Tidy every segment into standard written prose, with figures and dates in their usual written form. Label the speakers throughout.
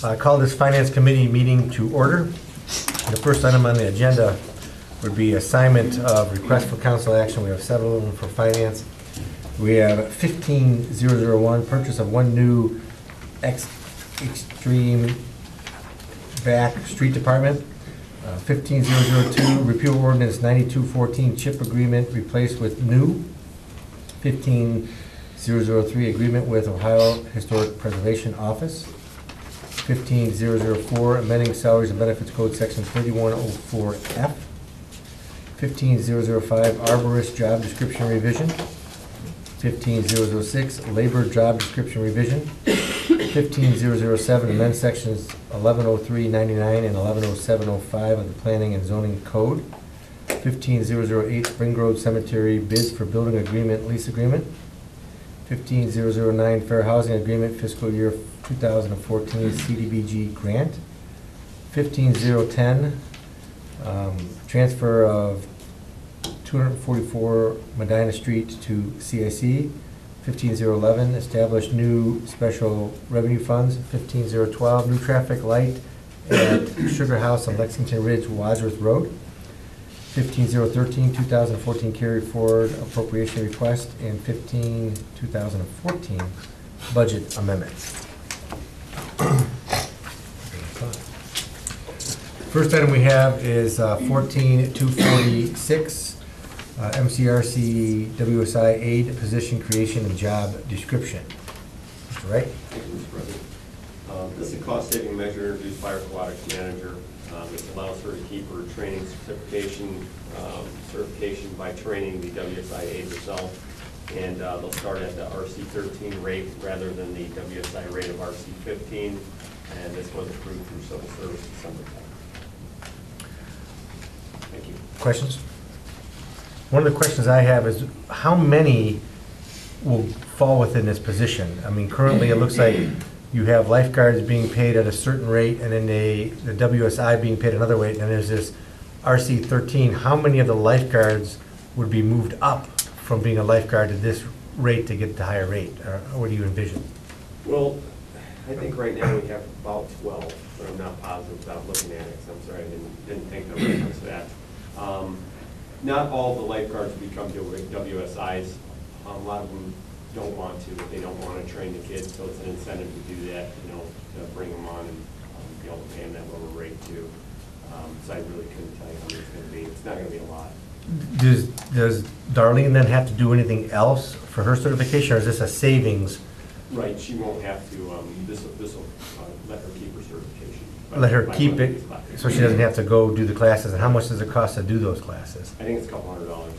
Speaker 1: I call this Finance Committee meeting to order. The first item on the agenda would be assignment of request for council action. We have several of them for finance. We have 15001, purchase of one new extreme vac street department. 15002, repeal ordinance 9214, chip agreement replaced with new. 15003, agreement with Ohio Historic Preservation Office. 15004, amending salaries and benefits code section 3104F. 15005, arborist job description revision. 15006, labor job description revision. 15007, amend sections 1103.99 and 1107.05 of the Planning and Zoning Code. 15008, Spring Road Cemetery bids for building agreement, lease agreement. 15009, fair housing agreement, fiscal year 2014 CDBG grant. 15010, transfer of 244 Medina Street to CIC. 15011, establish new special revenue funds. 15012, new traffic light at Sugar House on Lexington Ridge, Wadsworth Road. 15013, 2014 carry forward appropriation request, and 2014 budget amendments. First item we have is 14246, MCRC WSI aid position creation and job description. Mr. Wright?
Speaker 2: Thank you, Mr. President. This is a cost-saving measure introduced by our aquatics manager. It allows her to keep her training certification by training the WSI aid herself, and they'll start at the RC13 rate rather than the WSI rate of RC15, and this was approved through Civil Service December 10th. Thank you.
Speaker 1: Questions? One of the questions I have is how many will fall within this position? I mean, currently it looks like you have lifeguards being paid at a certain rate, and then the WSI being paid another rate, and there's this RC13. How many of the lifeguards would be moved up from being a lifeguard to this rate to get the higher rate? Or what do you envision?
Speaker 2: Well, I think right now we have about 12, but I'm not positive without looking at it. So I'm sorry, I didn't think of reference to that. Not all the lifeguards become WSIs. A lot of them don't want to. They don't want to train the kids, so it's an incentive to do that, you know, to bring them on and be able to pay them that lower rate too. So I really couldn't tell you how many it's going to be. It's not going to be a lot.
Speaker 1: Does Darlene then have to do anything else for her certification, or is this a savings?
Speaker 2: Right, she won't have to. This will let her keep her certification.
Speaker 1: Let her keep it, so she doesn't have to go do the classes. And how much does it cost to do those classes?
Speaker 2: I think it's a couple $100.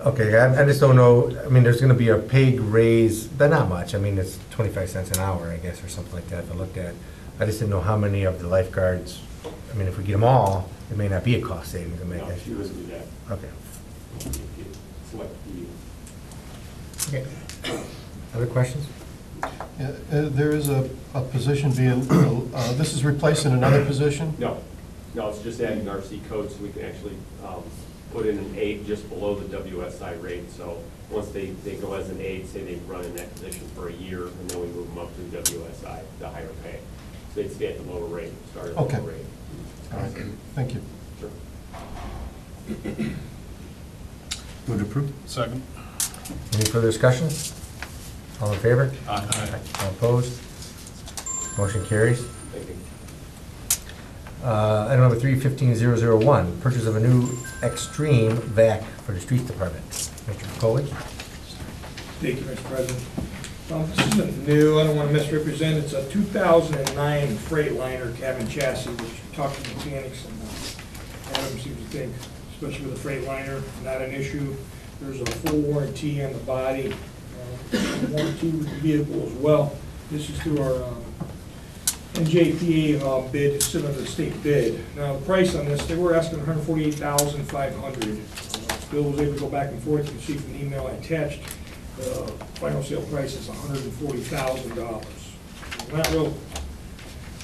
Speaker 1: Okay, I just don't know. I mean, there's going to be a paid raise, but not much. I mean, it's 25 cents an hour, I guess, or something like that if I looked at. I just didn't know how many of the lifeguards. I mean, if we get them all, it may not be a cost savings. It may
Speaker 2: No, she wouldn't do that.
Speaker 1: Okay.
Speaker 2: Select you.
Speaker 1: Okay. Other questions?
Speaker 3: Yeah, there is a position being, this is replacing another position?
Speaker 2: No, it's just adding RC code so we can actually put in an 8 just below the WSI rate. So once they go as an 8, say they run in that position for a year, and then we move them up to WSI, the higher pay. So they'd stay at the lower rate, start at the lower rate.
Speaker 3: All right, thank you.
Speaker 2: Sure.
Speaker 3: Move to approve.
Speaker 4: Second.
Speaker 1: Any further discussion? All in favor?
Speaker 4: Aye.
Speaker 1: All opposed? Motion carries.
Speaker 2: Thank you.
Speaker 1: Item number 15001, purchase of a new extreme vac for the streets department. Mr. Coley?
Speaker 5: Thank you, Mr. President. This isn't new, I don't want to misrepresent, it's a 2009 Freightliner cabin chassis, which talked to mechanics, and Adam seems to think, especially with a Freightliner, not an issue. There's a full warranty on the body, warranty with the vehicle as well. This is through our NJPA bid, instead of the state bid. Now, the price on this, they were asking $148,500. Bill was able to go back and forth. You can see from the email I attached. The final sale price is $140,000.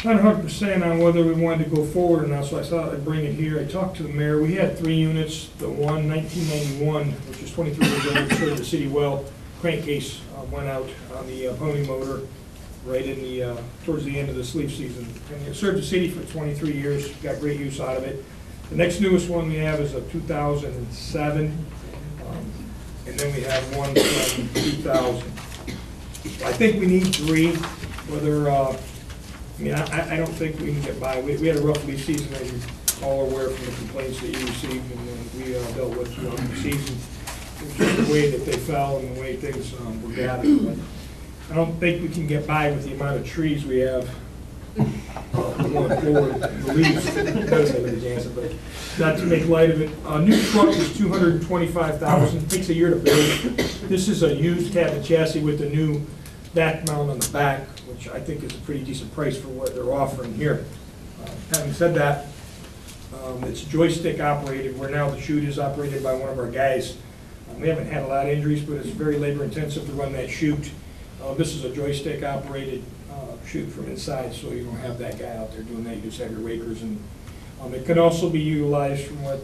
Speaker 5: Not 100% on whether we wanted to go forward or not, so I thought I'd bring it here. I talked to the mayor. We had 3 units. The one, 1991, which is 23 years old, served the city well. Crankcase went out on the pony motor. right in the, towards the end of the sleep season. And it served the city for 23 years, got great use out of it. The next newest one we have is a 2007, and then we have one from 2000. I think we need three, whether, I mean, I don't think we can get by. We had a rough leaf season, as you're all aware from the complaints that you received, and then we dealt with throughout the season. It was just the way that they fell and the way things were gathered. But I don't think we can get by with the amount of trees we have going forward. The leaves, but not to make light of it. A new truck is $225,000. Takes a year to build. This is a used cabin chassis with a new back mount on the back, which I think is a pretty decent price for what they're offering here. Having said that, it's joystick operated, where now the chute is operated by one of our guys. We haven't had a lot of injuries, but it's very labor intensive to run that chute. This is a joystick operated chute from inside, so you don't have that guy out there doing that. You just have your wakers, and it can also be utilized from what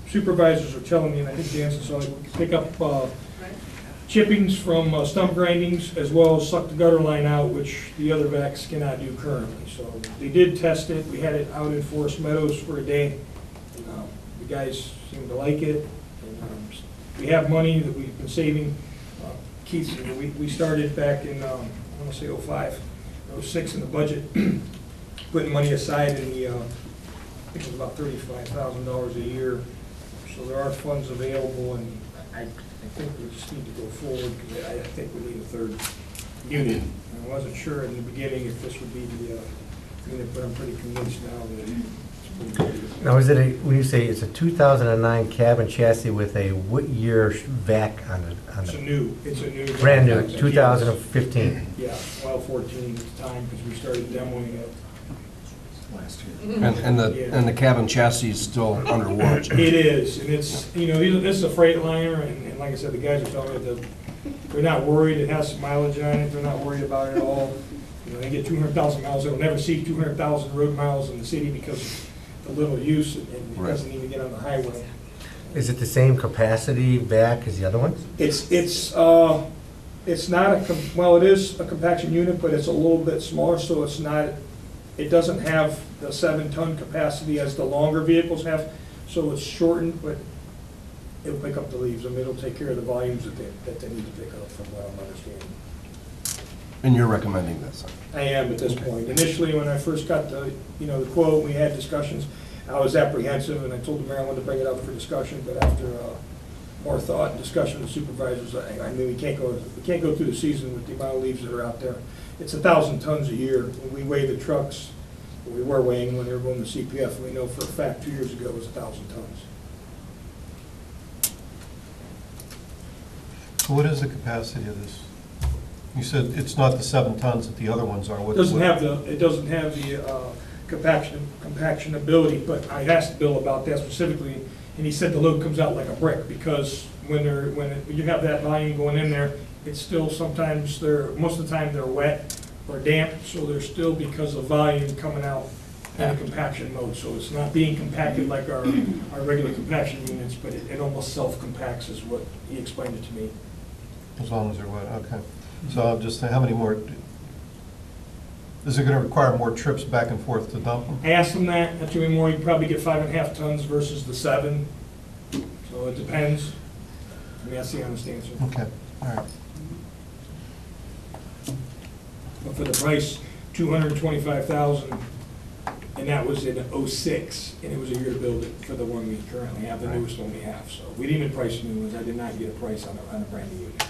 Speaker 5: supervisors are telling me, and I think Jansen saw it, we can pick up chippings from stump grindings, as well as suck the gutter line out, which the other vacs cannot do currently. So they did test it. We had it out in Forest Meadows for a day. The guys seemed to like it. And, we have money that we've been saving. Keith, we started back in, I want to say 05, 06 in the budget, putting money aside in the, I think it was about $35,000 a year. So there are funds available, and I think we just need to go forward, because I think we need a third unit. I wasn't sure in the beginning if this would be the unit, but I'm pretty convinced now that it's pretty good.
Speaker 1: Now, is it a, when you say it's a 2009 cabin chassis with a what year vac on it?
Speaker 5: It's a new.
Speaker 1: Brand new, 2015.
Speaker 5: Yeah, well, 14 at the time, because we started demoing it.
Speaker 4: Last year. And the cabin chassis is still under warranty.
Speaker 5: It is, and it's, you know, this is a Freightliner, and like I said, the guys are telling me that they're not worried. It has some mileage on it. They're not worried about it at all. You know, they get 200,000 miles. They'll never see 200,000 road miles in the city because of the little use, and it doesn't even get on the highway.
Speaker 1: Is it the same capacity vac as the other ones?
Speaker 5: It's not well, it is a compaction unit, but it's a little bit smaller, so it's not. It doesn't have the 7-ton capacity as the longer vehicles have, so it's shortened, but it'll pick up the leaves. I mean, it'll take care of the volumes that they need to pick up, from what I'm understanding.
Speaker 4: And you're recommending this?
Speaker 5: I am at this point. Initially, when I first got the quote, we had discussions. I was apprehensive, and I told the mayor I wanted to bring it up for discussion. But after more thought and discussion with supervisors, I knew we can't go through the season with the amount of leaves that are out there. It's 1,000 tons a year. When we weigh the trucks, we were weighing when they were going to CPF, and we know for a fact 2 years ago it was 1,000 tons.
Speaker 3: So what is the capacity of this? You said it's not the 7 tons that the other ones are.
Speaker 5: It doesn't have the compaction ability, but I asked Bill about that specifically, and he said the load comes out like a brick, because when you have that volume going in there, it's still sometimes most of the time they're wet or damp, so they're still, because of volume coming out in a compaction mode. So it's not being compacted like our regular compaction units, but it almost self-compacts, is what he explained it to me.
Speaker 3: As long as they're wet, okay. So I'm just saying, how many more, is it going to require more trips back and forth to dump them?
Speaker 5: I asked him that. That's too many more. You probably get 5.5 tons versus the 7. So it depends. I mean, that's the honest answer.
Speaker 3: Okay, all right.
Speaker 5: But for the price, $225,000, and that was in '06, and it was a year to build it for the one we currently have, the newest one we have. So we didn't even price new ones. I did not get a price on a brand new unit.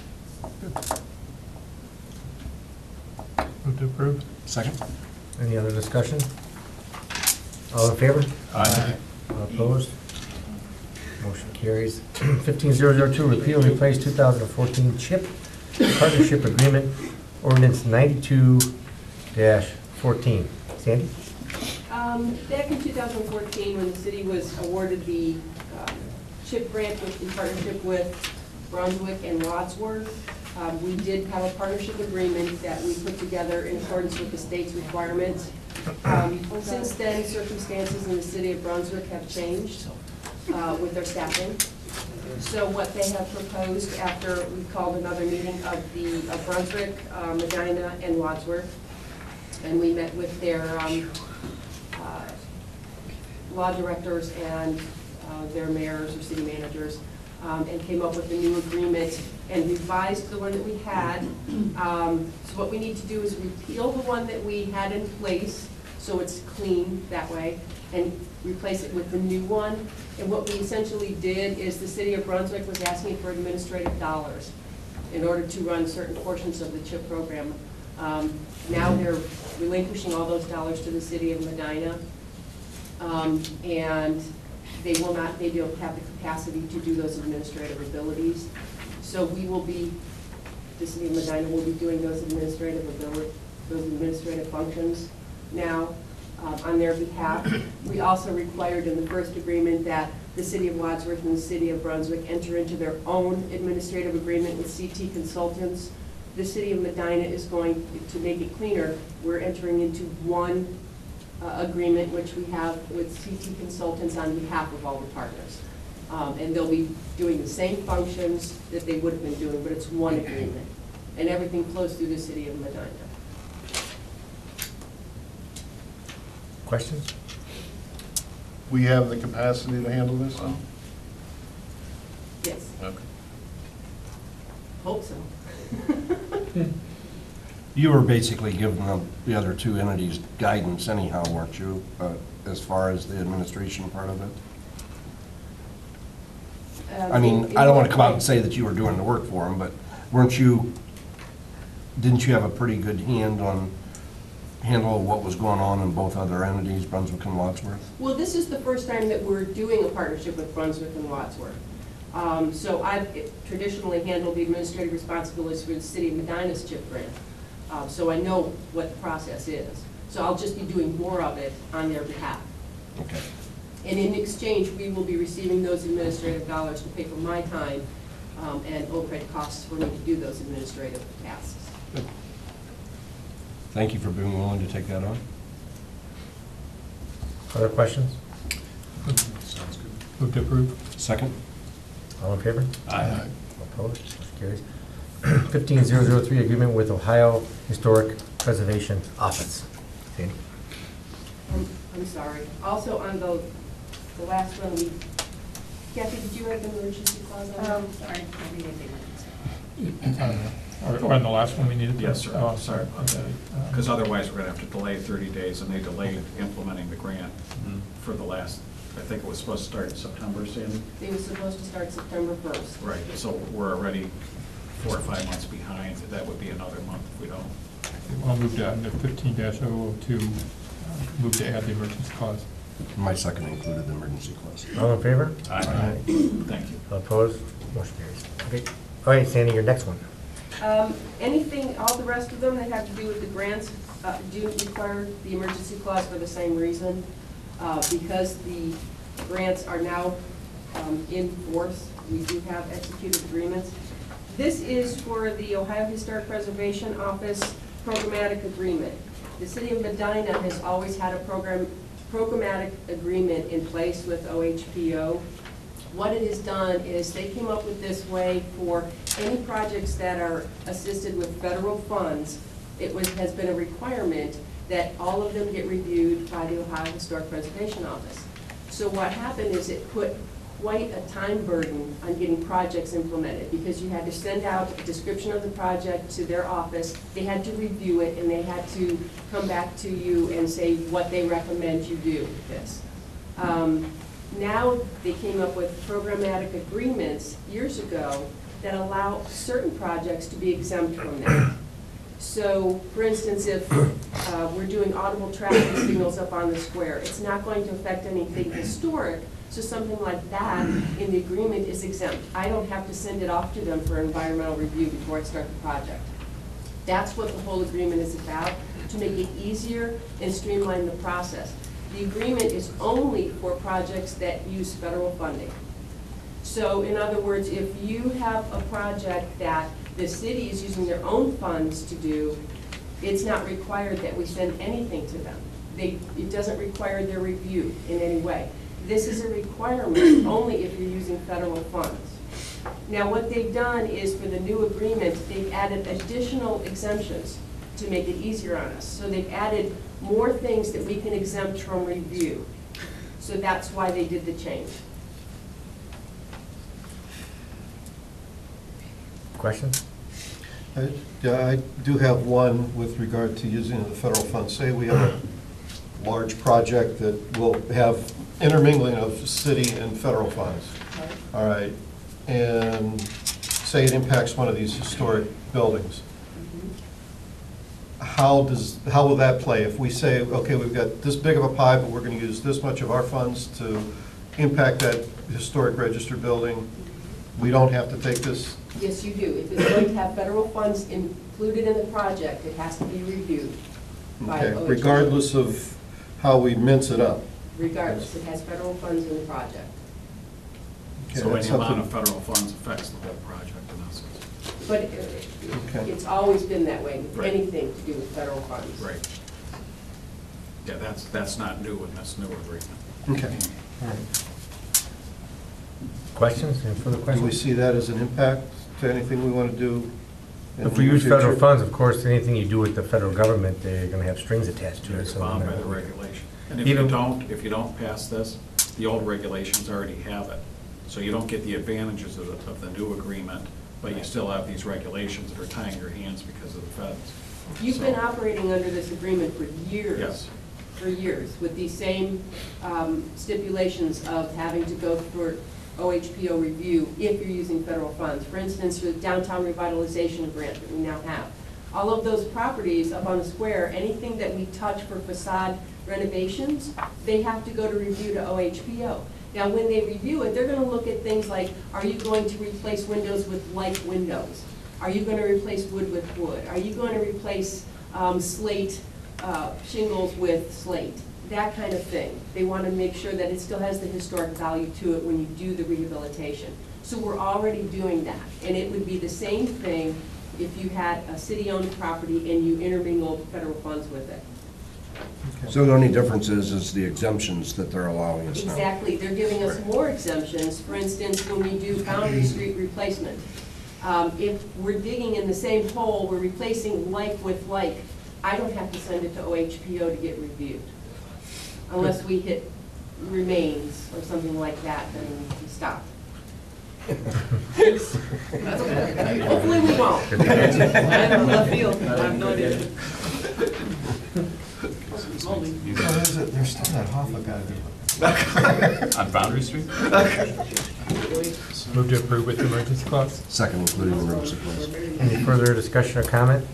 Speaker 6: Move to approve.
Speaker 4: Second?
Speaker 1: Any other discussion? All in favor?
Speaker 6: Aye.
Speaker 1: All opposed? Motion carries. 15002, repeal and replace 2014 CHIP Partnership Agreement, Ordinance 92-14. Sandy?
Speaker 7: Back in 2014, when the city was awarded the CHIP grant in partnership with Brunswick and Wadsworth, we did have a partnership agreement that we put together in accordance with the state's requirements. Since then, circumstances in the city of Brunswick have changed with their staffing. So what they have proposed after we called another meeting of Brunswick, Medina, and Wadsworth, and we met with their law directors and their mayors or city managers, and came up with a new agreement and revised the one that we had. So what we need to do is repeal the one that we had in place, so it's clean that way, and replace it with the new one. And what we essentially did is the city of Brunswick was asking for administrative dollars in order to run certain portions of the CHIP program. Now they're relinquishing all those dollars to the city of Medina. And they don't have the capacity to do those administrative abilities. So we will be, the city of Medina will be doing those administrative functions now on their behalf. We also required in the first agreement that the city of Wadsworth and the city of Brunswick enter into their own administrative agreement with CT Consultants. The city of Medina is going to make it cleaner. We're entering into one agreement which we have with CT Consultants on behalf of all the partners. And they'll be doing the same functions that they would have been doing, but it's one agreement. And everything flows through the city of Medina.
Speaker 1: Questions?
Speaker 8: We have the capacity to handle this, though?
Speaker 7: Yes,
Speaker 8: Okay.
Speaker 7: hope so.
Speaker 4: You were basically giving the other two entities guidance anyhow, weren't you, as far as the administration part of it? I mean, I don't want to come out and say that you were doing the work for them, but didn't you have a pretty good handle of what was going on in both other entities, Brunswick and Wadsworth?
Speaker 7: Well, this is the first time that we're doing a partnership with Brunswick and Wadsworth. So I've traditionally handled the administrative responsibilities for the city of Medina's CHIP grant. So I know what the process is. So I'll just be doing more of it on their behalf.
Speaker 4: Okay.
Speaker 7: And in exchange, we will be receiving those administrative dollars to pay for my time and OPED costs for me to do those administrative tasks.
Speaker 4: Good. Thank you for being willing to take that on.
Speaker 1: Other questions?
Speaker 6: Move to approve.
Speaker 4: Second?
Speaker 1: All in favor?
Speaker 4: Aye.
Speaker 1: Opposed? Motion carries. 15003, agreement with Ohio Historic Preservation Office. Sandy?
Speaker 7: I'm sorry. Also on the last one, Kathy, did you have an emergency clause on that?
Speaker 9: Sorry, maybe they
Speaker 6: It's on the- Or on the last one we needed? to-
Speaker 10: Yes, sir.
Speaker 6: Oh,
Speaker 10: Sorry about that.
Speaker 6: okay.
Speaker 10: Because otherwise, we're going to have to delay 30 days, and they delayed implementing the grant for the last, I think it was supposed to start in September, Sandy?
Speaker 7: They were supposed to start September 1st.
Speaker 10: Right, so we're already 4 or 5 months behind. That would be another month if we don't.
Speaker 6: I'll move to, under 15-002, move to add the emergency clause.
Speaker 4: My second included the emergency clause.
Speaker 1: All in favor?
Speaker 10: Aye. Thank you.
Speaker 1: All opposed? Motion carries. Okay. All right, Sandy, your next one.
Speaker 7: Anything, all the rest of them that have to do with the grants do require the emergency clause for the same reason. Because the grants are now in force, we do have executed agreements. This is for the Ohio Historic Preservation Office programmatic agreement. The city of Medina has always had a programmatic agreement in place with OHPO. What it has done is they came up with this way for any projects that are assisted with federal funds. Has been a requirement that all of them get reviewed by the Ohio Historic Preservation Office. So what happened is it put quite a time burden on getting projects implemented, because you had to send out a description of the project to their office, they had to review it, and they had to come back to you and say what they recommend you do with this. Now they came up with programmatic agreements years ago that allow certain projects to be exempt from that. So, for instance, if we're doing audible traffic signals up on the square, it's not going to affect anything historic, so something like that in the agreement is exempt. I don't have to send it off to them for environmental review before I start the project. That's what the whole agreement is about, to make it easier and streamline the process. The agreement is only for projects that use federal funding. So, in other words, if you have a project that the city is using their own funds to do, it's not required that we send anything to them. It doesn't require their review in any way. This is a requirement only if you're using federal funds. Now, what they've done is for the new agreement, they've added additional exemptions to make it easier on us. So they've added more things that we can exempt from review. So that's why they did the change.
Speaker 1: Questions?
Speaker 3: Yeah, I do have one with regard to using the federal funds. Say we have a large project that will have intermingling of city and federal funds. All right, and say it impacts one of these historic buildings. How will that play? If we say, okay, we've got this big of a pie, but we're going to use this much of our funds to impact that historic register building, we don't have to take this?
Speaker 7: Yes, you do. If it's going to have federal funds included in the project, it has to be reviewed by
Speaker 3: Okay,
Speaker 7: OHP.
Speaker 3: regardless of how we mince it up?
Speaker 7: Regardless, it has federal funds in the project.
Speaker 3: Okay,
Speaker 10: So
Speaker 3: that's
Speaker 10: any amount of
Speaker 3: something-
Speaker 10: federal funds affects the whole project in essence.
Speaker 7: But
Speaker 3: Okay.
Speaker 7: it's always been that way, with
Speaker 10: Right.
Speaker 7: anything to do with federal funds.
Speaker 10: Right. Yeah, that's not new in this new agreement.
Speaker 3: Okay.
Speaker 1: Questions? Any further
Speaker 3: Do we
Speaker 1: questions?
Speaker 3: see that as an impact to anything we want to do? in
Speaker 1: If we
Speaker 3: the
Speaker 1: use federal
Speaker 3: future?
Speaker 1: funds, of course, anything you do with the federal government, they're gonna have strings attached to it.
Speaker 10: It's
Speaker 1: so
Speaker 10: bound
Speaker 1: no
Speaker 10: by the
Speaker 1: matter-
Speaker 10: regulation. And if
Speaker 1: Even-
Speaker 10: you don't pass this, the old regulations already have it. So you don't get the advantages of the new agreement, but you still have these regulations that are tying your hands because of the feds.
Speaker 7: You've been
Speaker 10: So-
Speaker 7: operating under this agreement for years.
Speaker 10: Yes.
Speaker 7: For years, with these same stipulations of having to go for OHPO review if you're using federal funds. For instance, the downtown revitalization grant that we now have. All of those properties up on the square, anything that we touch for facade renovations, they have to go to review to OHPO. Now, when they review it, they're gonna look at things like, are you going to replace windows with like windows? Are you gonna replace wood with wood? Are you going to replace slate shingles with slate? That kind of thing. They want to make sure that it still has the historic value to it when you do the rehabilitation. So we're already doing that. And it would be the same thing if you had a city-owned property and you intermingled federal funds with it.
Speaker 4: So the only difference is the exemptions that they're allowing us now.
Speaker 7: Exactly. They're giving us more exemptions. For instance, when we do Foundry Street replacement, if we're digging in the same hole, we're replacing like with like, I don't have to send it to OHPO to get reviewed. Unless we hit remains or something like that, then we stop. Hopefully we won't. I don't know, left field, I have no idea.
Speaker 3: There's still that Hoffa guy.
Speaker 9: On Foundry Street?
Speaker 6: Move to approve with the emergency clause?
Speaker 4: Second, including emergency clause.
Speaker 1: Any further discussion or comment?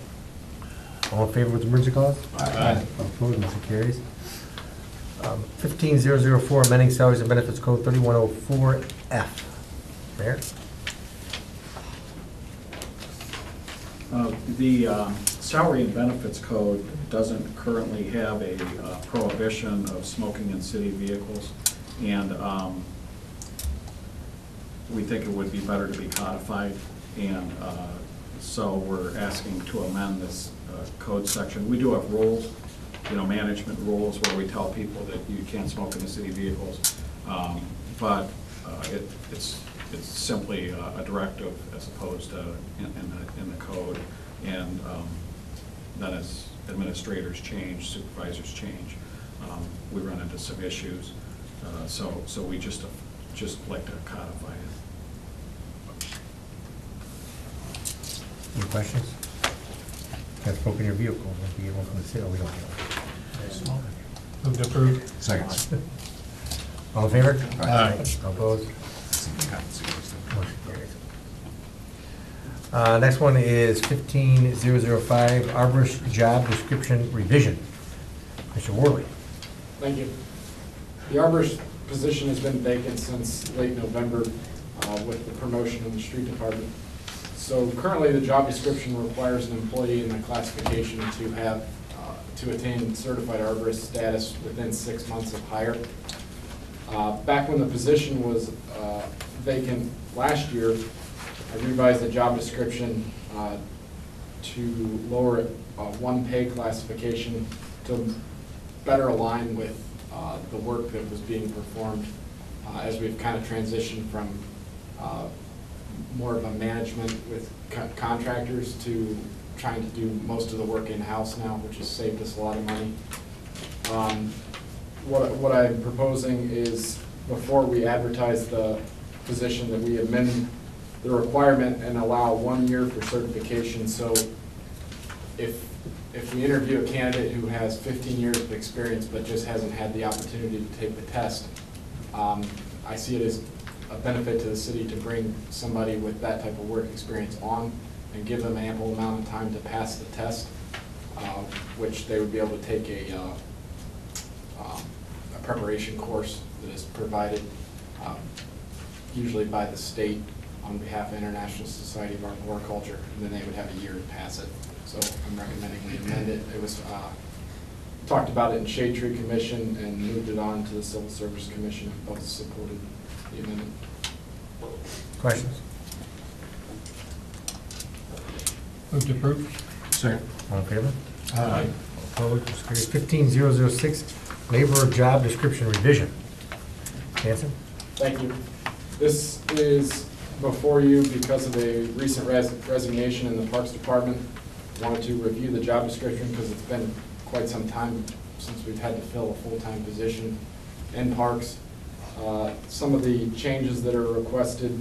Speaker 1: All in favor with the emergency clause?
Speaker 3: Aye.
Speaker 1: All opposed, motion carries. 15004, amending salaries and benefits code 3104F. Mayor?
Speaker 10: The salary and benefits code doesn't currently have a prohibition of smoking in city vehicles, and we think it would be better to be codified, and so we're asking to amend this code section. We do have rules, management rules, where we tell people that you can't smoke in the city vehicles, but it's simply a directive as opposed to in the code. And then as administrators change, supervisors change, we run into some issues. So we just like to codify it.
Speaker 1: Any questions? Can't smoke in your vehicle, won't be able to say, oh, we don't get one.
Speaker 6: Move to approve?
Speaker 4: Second.
Speaker 1: All in favor?
Speaker 4: Aye.
Speaker 1: All opposed? Motion carries. Next one is 15005, arborist job description revision. Mr. Worley.
Speaker 11: Thank you. The arborist position has been vacant since late November with the promotion in the street department. So currently, the job description requires an employee in the classification to have, to attain certified arborist status within 6 months of hire. Back when the position was vacant last year, I revised the job description to lower it one pay classification to better align with the work that was being performed as we've kind of transitioned from more of a management with contractors to trying to do most of the work in-house now, which has saved us a lot of money. What I'm proposing is, before we advertise the position, that we amend the requirement and allow 1 year for certification. So if we interview a candidate who has 15 years of experience but just hasn't had the opportunity to take the test, I see it as a benefit to the city to bring somebody with that type of work experience on and give them ample amount of time to pass the test, which they would be able to take a preparation course that is provided usually by the state on behalf of International Society of Art and Horticulture, and then they would have a year to pass it. So I'm recommending we amend it. It was talked about it in Shade Tree Commission and moved it on to the Civil Service Commission, and both supported the amendment.
Speaker 1: Questions?
Speaker 6: Move to approve.
Speaker 4: Second.
Speaker 1: All in favor?
Speaker 6: Aye.
Speaker 1: Opposed? Motion carries. 15006, laborer job description revision. Hanson?
Speaker 11: Thank you. This is before you because of a recent resignation in the Parks Department. Wanted to review the job description because it's been quite some time since we've had to fill a full-time position in Parks. Some of the changes that are requested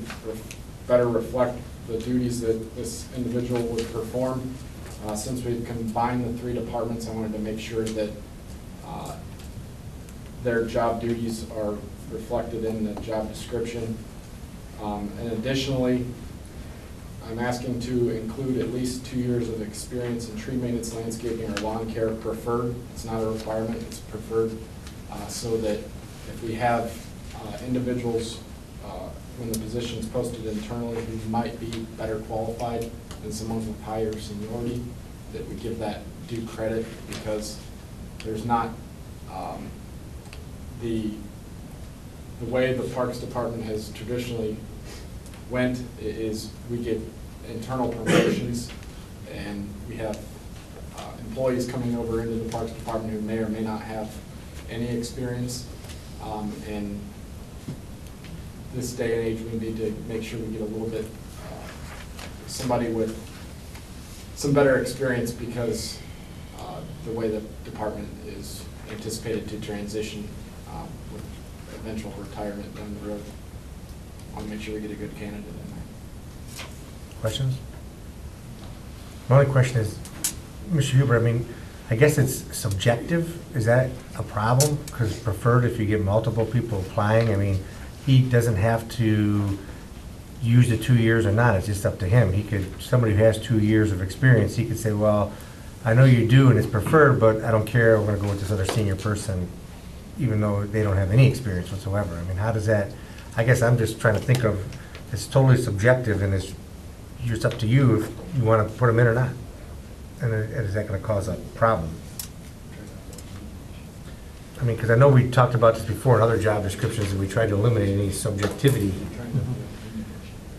Speaker 11: better reflect the duties that this individual would perform. Since we've combined the 3 departments, I wanted to make sure that their job duties are reflected in the job description. And additionally, I'm asking to include at least 2 years of experience in tree maintenance, landscaping, or lawn care preferred. It's not a requirement, it's preferred, so that if we have individuals when the position is posted internally who might be better qualified than someone with higher seniority, that we give that due credit, because there's not the way the Parks Department has traditionally went is we get internal promotions, and we have employees coming over into the Parks Department who may or may not have any experience. And this day and age, we need to make sure we get a little bit, somebody with some better experience, because the way the department is anticipated to transition with eventual retirement down the road. I want to make sure we get a good candidate in there.
Speaker 1: Questions? My only question is, Mr. Huber, I mean, I guess it's subjective. Is that a problem? Because preferred, if you get multiple people applying, I mean, he doesn't have to use the 2 years or not. It's just up to him. He could, somebody who has 2 years of experience, he could say, well, I know you do and it's preferred, but I don't care. We're going to go with this other senior person, even though they don't have any experience whatsoever. I mean, how does that, I guess I'm just trying to think of, it's totally subjective, and it's just up to you if you want to put them in or not. And is that going to cause a problem? I mean, because I know we talked about this before in other job descriptions, and we tried to eliminate any subjectivity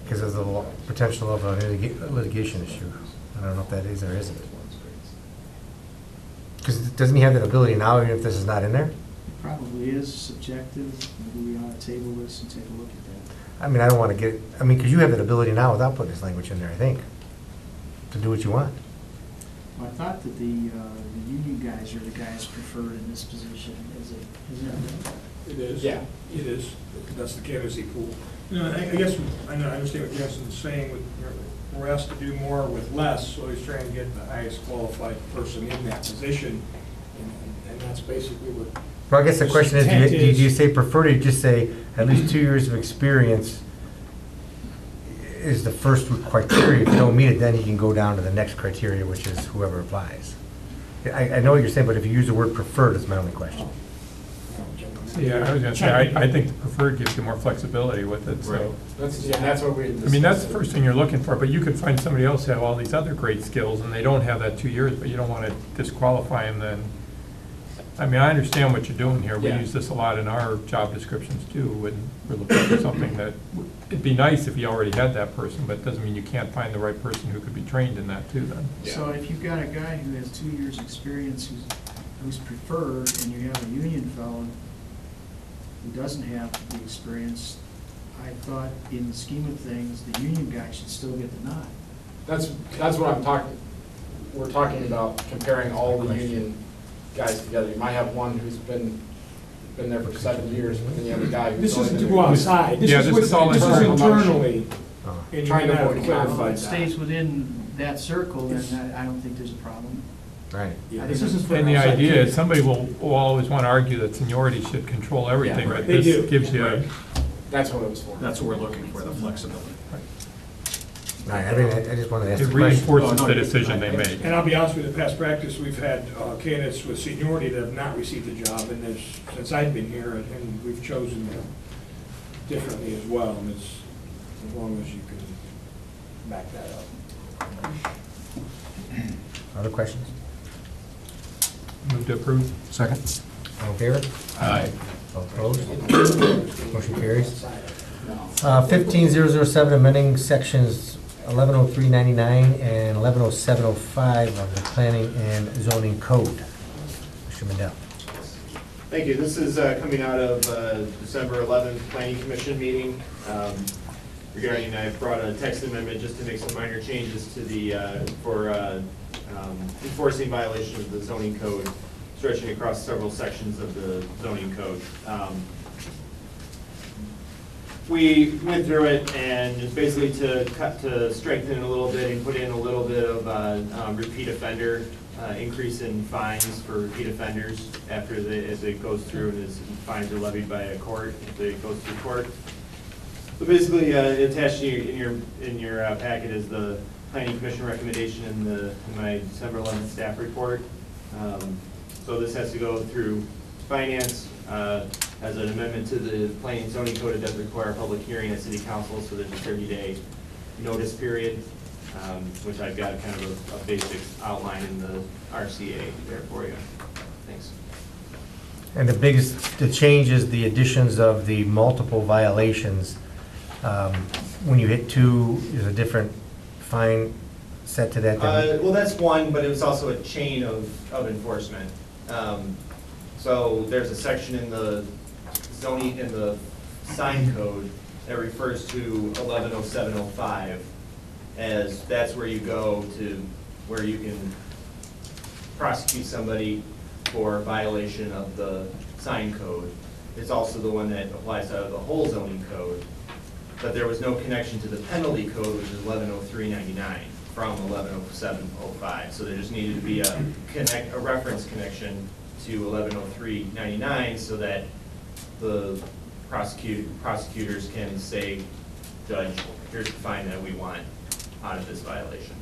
Speaker 1: because of the potential of a litigation issue. I don't know if that is or isn't. Because doesn't he have that ability now, even if this is not in there?
Speaker 9: Probably is subjective. Maybe we ought to table this and take a look at that.
Speaker 1: I mean, I don't want to get, I mean, because you have that ability now without putting this language in there, I think, to do what you want.
Speaker 9: Well, I thought that the union guys are the guys preferred in this position. Is it?
Speaker 5: It is.
Speaker 11: Yeah.
Speaker 5: It is. That's the candidacy pool. You know, I guess, I understand what Jensen's saying, with, you know, we're asked to do more with less, so he's trying to get the highest qualified person in that position, and that's basically what.
Speaker 1: Well, I guess the question is, do you say preferred, or you just say at least 2 years of experience is the first criteria? If you don't meet it, then he can go down to the next criteria, which is whoever applies. I know what you're saying, but if you use the word preferred, is my only question.
Speaker 6: Yeah, I was gonna say, I think the preferred gives you more flexibility with it, so.
Speaker 11: That's what we.
Speaker 6: I mean, that's the first thing you're looking for, but you could find somebody else who have all these other great skills, and they don't have that 2 years, but you don't want to disqualify them then. I mean, I understand what you're doing here. We
Speaker 11: Yeah.
Speaker 6: use this a lot in our job descriptions too, and we're looking for something that, it'd be nice if you already had that person, but it doesn't mean you can't find the right person who could be trained in that too then.
Speaker 11: Yeah.
Speaker 9: So if you've got a guy who has 2 years' experience who's preferred, and you have a union fellow who doesn't have the experience, I thought in the scheme of things, the union guy should still get the nod.
Speaker 11: That's what I'm talking, we're talking about comparing all the union guys together. You might have one who's been there for 7 years, but then you have a guy who's.
Speaker 5: This
Speaker 11: only
Speaker 5: isn't
Speaker 11: been
Speaker 5: to
Speaker 11: there-
Speaker 5: go outside,
Speaker 6: Yeah, this is all
Speaker 5: this is
Speaker 11: internal.
Speaker 5: internally.
Speaker 1: Oh.
Speaker 5: And you
Speaker 11: Trying to
Speaker 5: have
Speaker 11: avoid
Speaker 9: If
Speaker 5: clarified
Speaker 9: it
Speaker 5: that.
Speaker 9: stays within that circle, then I don't think there's a problem.
Speaker 1: Right.
Speaker 5: Yeah, this isn't for
Speaker 6: And the
Speaker 5: outside
Speaker 6: idea is,
Speaker 5: people.
Speaker 6: somebody will always want to argue that seniority should control everything,
Speaker 11: Yeah,
Speaker 6: but
Speaker 5: They do.
Speaker 6: this gives you,
Speaker 5: Right.
Speaker 11: That's what it was for.
Speaker 10: That's what we're looking for, the flexibility.
Speaker 1: All right, I just wanted to ask
Speaker 6: it
Speaker 1: the question.
Speaker 6: reinforces
Speaker 10: No,
Speaker 6: the
Speaker 10: no,
Speaker 6: decision they made.
Speaker 5: And I'll be honest with you, past practice, we've had candidates with seniority that have not received the job, and there's, since I've been here, and we've chosen differently as well, and it's, as long as you can back that up.
Speaker 1: Other questions?
Speaker 6: Move to approve.
Speaker 4: Second?
Speaker 1: All in favor?
Speaker 6: Aye.
Speaker 1: All opposed? Motion carries. 15007, amending sections 110399 and 110705 of the Planning and Zoning Code. Mr. Mendel.
Speaker 12: Thank you. This is coming out of December 11th Planning Commission meeting. Regarding, I brought a text amendment just to make some minor changes to the, for enforcing violation of the zoning code, stretching across several sections of the zoning code. We went through it and just basically to strengthen it a little bit and put in a little bit of repeat offender, increase in fines for repeat offenders after as it goes through and as fines are levied by a court, if it goes through court. So basically, attached in your packet is the Planning Commission recommendation in my December 11th staff report. So this has to go through Finance as an amendment to the Planning and Zoning Code. It does require a public hearing at City Council, so there's a 30-day notice period, which I've got kind of a basic outline in the RCA there for you. Thanks.
Speaker 1: And the change is the additions of the multiple violations. When you hit 2, is a different fine set to that?
Speaker 12: Well, that's one, but it was also a chain of enforcement. So there's a section in the zoning, in the sign code that refers to 110705 as that's where you go to, where you can prosecute somebody for violation of the sign code. It's also the one that applies to the whole zoning code, but there was no connection to the penalty code, which is 110399 from 110705. So there just needed to be a reference connection to 110399 so that the prosecutors can say, Judge, here's the fine that we want out of this violation.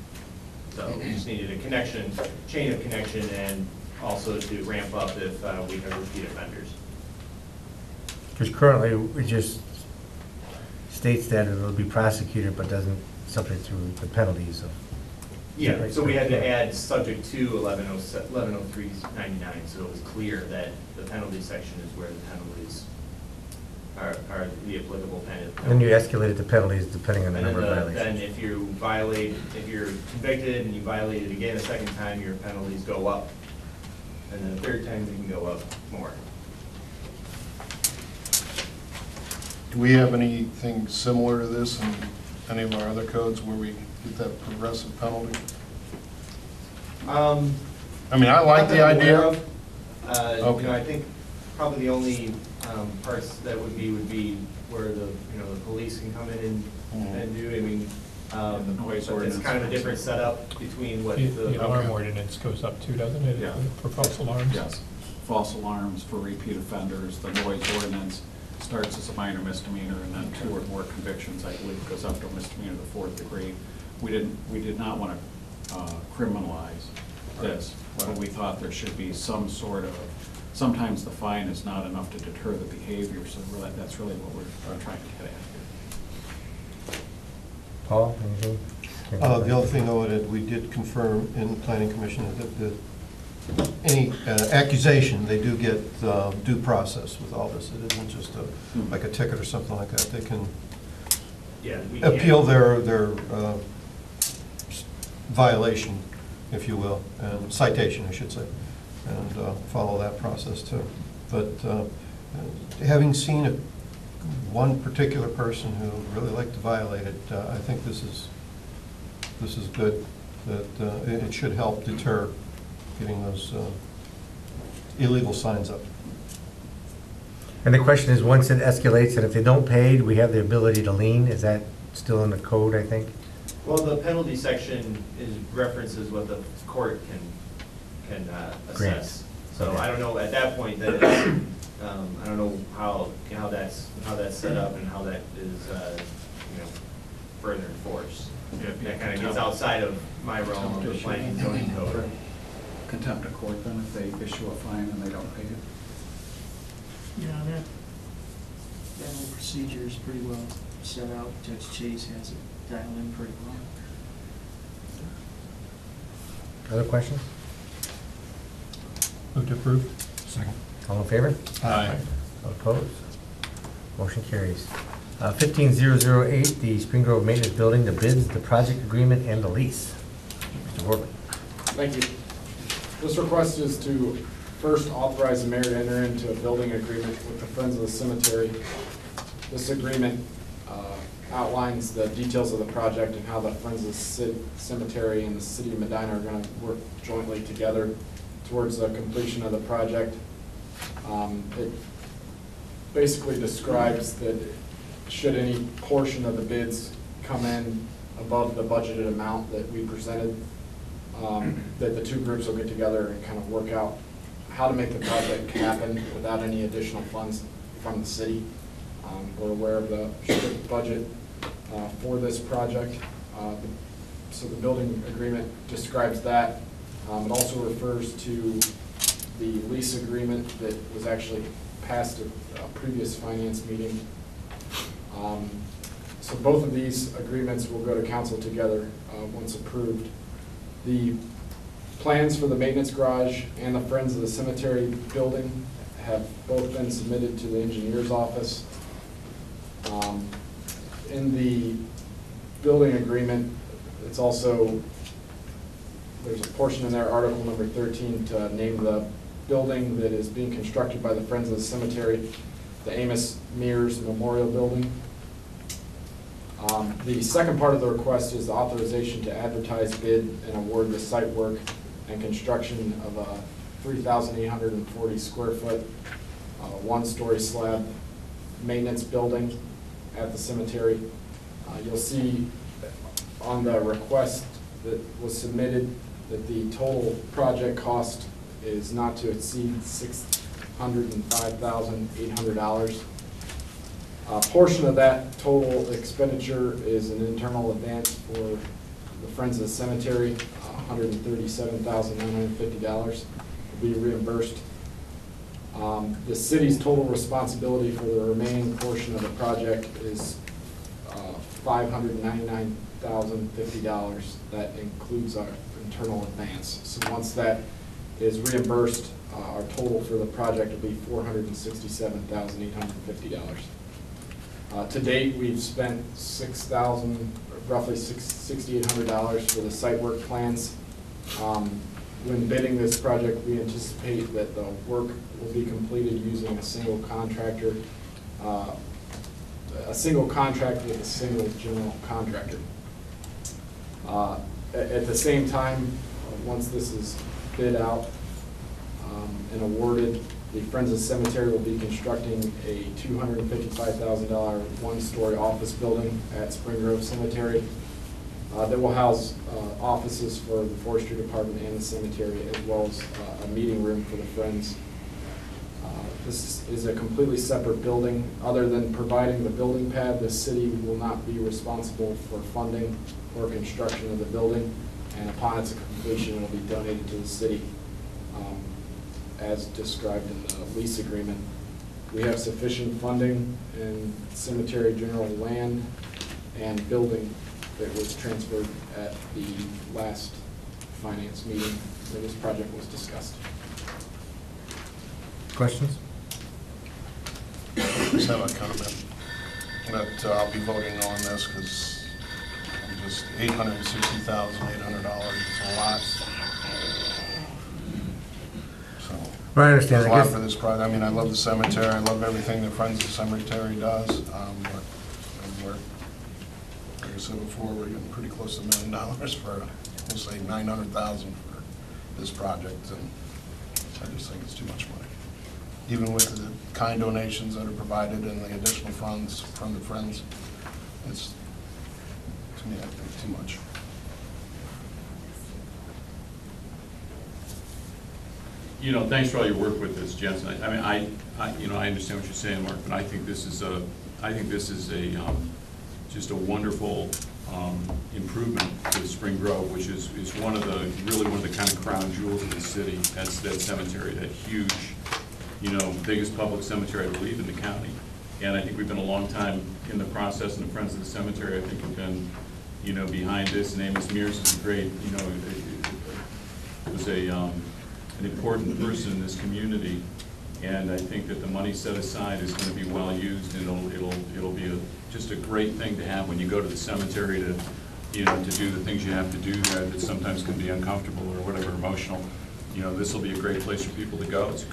Speaker 12: So we just needed a connection, chain of connection, and also to ramp up if we have repeat offenders.
Speaker 1: Because currently, it just states that it'll be prosecuted, but doesn't subject to the penalties of.
Speaker 12: Yeah, so we had to add subject to 110399, so it was clear that the penalty section is where the penalties are the applicable penalties.
Speaker 1: Then you escalated the penalties depending on the
Speaker 12: And
Speaker 1: number of
Speaker 12: then
Speaker 1: violations.
Speaker 12: if you violate, if you're convicted and you violate it again a second time, your penalties go up. And then the third time, they can go up more.
Speaker 8: Do we have anything similar to this in any of our other codes where we get that progressive penalty? I mean, I like
Speaker 12: Not
Speaker 8: the
Speaker 12: that I'm aware
Speaker 8: idea.
Speaker 12: of. You
Speaker 8: Okay.
Speaker 12: know, I think probably the only parts that would be where the, you know, the police can come in and do, I mean,
Speaker 10: the noise
Speaker 12: it's
Speaker 10: ordinance.
Speaker 12: kind of a different setup between what
Speaker 6: The
Speaker 12: the.
Speaker 6: alarm ordinance goes up too, doesn't it,
Speaker 10: Yeah.
Speaker 6: for false alarms?
Speaker 10: Yes, false alarms for repeat offenders, the noise ordinance starts as a minor misdemeanor, and then 2 or more convictions, I believe, goes up to a misdemeanor to the 4th degree. We did not want to criminalize this, but we thought there should be some sort of, sometimes the fine is not enough to deter the behavior, so that's really what we're trying to get at.
Speaker 1: Paul, anything?
Speaker 3: The other thing, though, that we did confirm in the planning commission that any accusation, they do get due process with all this. It isn't just like a ticket or something like that. They can
Speaker 12: Yeah, we can't-
Speaker 3: appeal their violation, if you will, and citation, I should say, and follow that process too. But having seen a one particular person who really liked to violate it. I think this is good, that it should help deter getting those illegal signs up.
Speaker 1: And the question is, once it escalates, and if they don't pay, we have the ability to lien? Is that still in the code, I think?
Speaker 12: Well, the penalty section references what the court can
Speaker 1: Grant.
Speaker 12: assess. So
Speaker 1: Okay.
Speaker 12: I don't know, at that point, that I don't know how that's set up and how that is, further enforced. That kind of gets outside of my realm of the planning and zoning code.
Speaker 10: Contempt of court then if they issue a fine and they don't pay it?
Speaker 9: Yeah, that whole procedure is pretty well set out. Judge Chase has it dialed in pretty well.
Speaker 1: Other questions?
Speaker 6: Move to approve.
Speaker 4: Second.
Speaker 1: All in favor?
Speaker 6: Aye.
Speaker 1: Opposed? Motion carries. 15008, the Spring Grove Maintenance Building, the bids, the project agreement, and the lease. Mr. Worley.
Speaker 11: Thank you. This request is to first authorize the mayor to enter into a building agreement with the Friends of the Cemetery. This agreement outlines the details of the project and how the Friends of the Cemetery and the City of Medina are going to work jointly together towards the completion of the project. It basically describes that should any portion of the bids come in above the budgeted amount that we presented, that the two groups will get together and kind of work out how to make the project happen without any additional funds from the city. We're aware of the strict budget for this project. So the building agreement describes that. It also refers to the lease agreement that was actually passed at a previous finance meeting. So both of these agreements will go to council together once approved. The plans for the maintenance garage and the Friends of the Cemetery building have both been submitted to the engineer's office. In the building agreement, it's also, there's a portion in there, article number 13, to name the building that is being constructed by the Friends of the Cemetery, the Amos Mears Memorial Building. The second part of the request is the authorization to advertise, bid, and award the site work and construction of a 3,840 square foot, one-story slab maintenance building at the cemetery. You'll see on the request that was submitted that the total project cost is not to exceed $605,800. A portion of that total expenditure is an internal advance for the Friends of the Cemetery, $137,950 will be reimbursed. The city's total responsibility for the remaining portion of the project is $599,050. That includes our internal advance. So once that is reimbursed, our total for the project will be $467,850. To date, we've spent roughly $6,800 for the site work plans. When bidding this project, we anticipate that the work will be completed using a single contractor, a single contract with a single general contractor. At the same time, once this is bid out and awarded, the Friends of the Cemetery will be constructing a $255,000 one-story office building at Spring Grove Cemetery that will house offices for the Forestry Department and the cemetery, as well as a meeting room for the Friends. This is a completely separate building. Other than providing the building pad, the city will not be responsible for funding or construction of the building, and upon its completion, it will be donated to the city as described in the lease agreement. We have sufficient funding in cemetery general land and building that was transferred at the last finance meeting where this project was discussed.
Speaker 1: Questions?
Speaker 8: Just have a comment that I'll be voting on this because just $860,800 is a lot. So
Speaker 1: Right, I understand.
Speaker 8: a
Speaker 1: I
Speaker 8: lot
Speaker 1: guess-
Speaker 8: for this project. I mean, I love the cemetery, I love everything that Friends of the Cemetery does. And we're, like I said before, we're getting pretty close to $1 million for, we'll say $900,000 for this project, and I just think it's too much money. Even with the kind donations that are provided and the additional funds from the Friends, it's, to me, I think, too much.
Speaker 13: You know, thanks for all your work with this, Jensen. I mean, I understand what you're saying, Mark, but I think this is a, just a wonderful improvement to Spring Grove, which is one of the, really one of the kind of crown jewels of the city. That's that cemetery, that huge, you know, biggest public cemetery, I believe, in the county. And I think we've been a long time in the process, and the Friends of the Cemetery, I think, have been, you know, behind this. And Amos Mears is a great, you know, it was an important person in this community, and I think that the money set aside is going to be well used, and it'll be just a great thing to have when you go to the cemetery to, you know, to do the things you have to do there that sometimes can be uncomfortable or whatever, emotional. You know, this will be a great place for people to go. It's a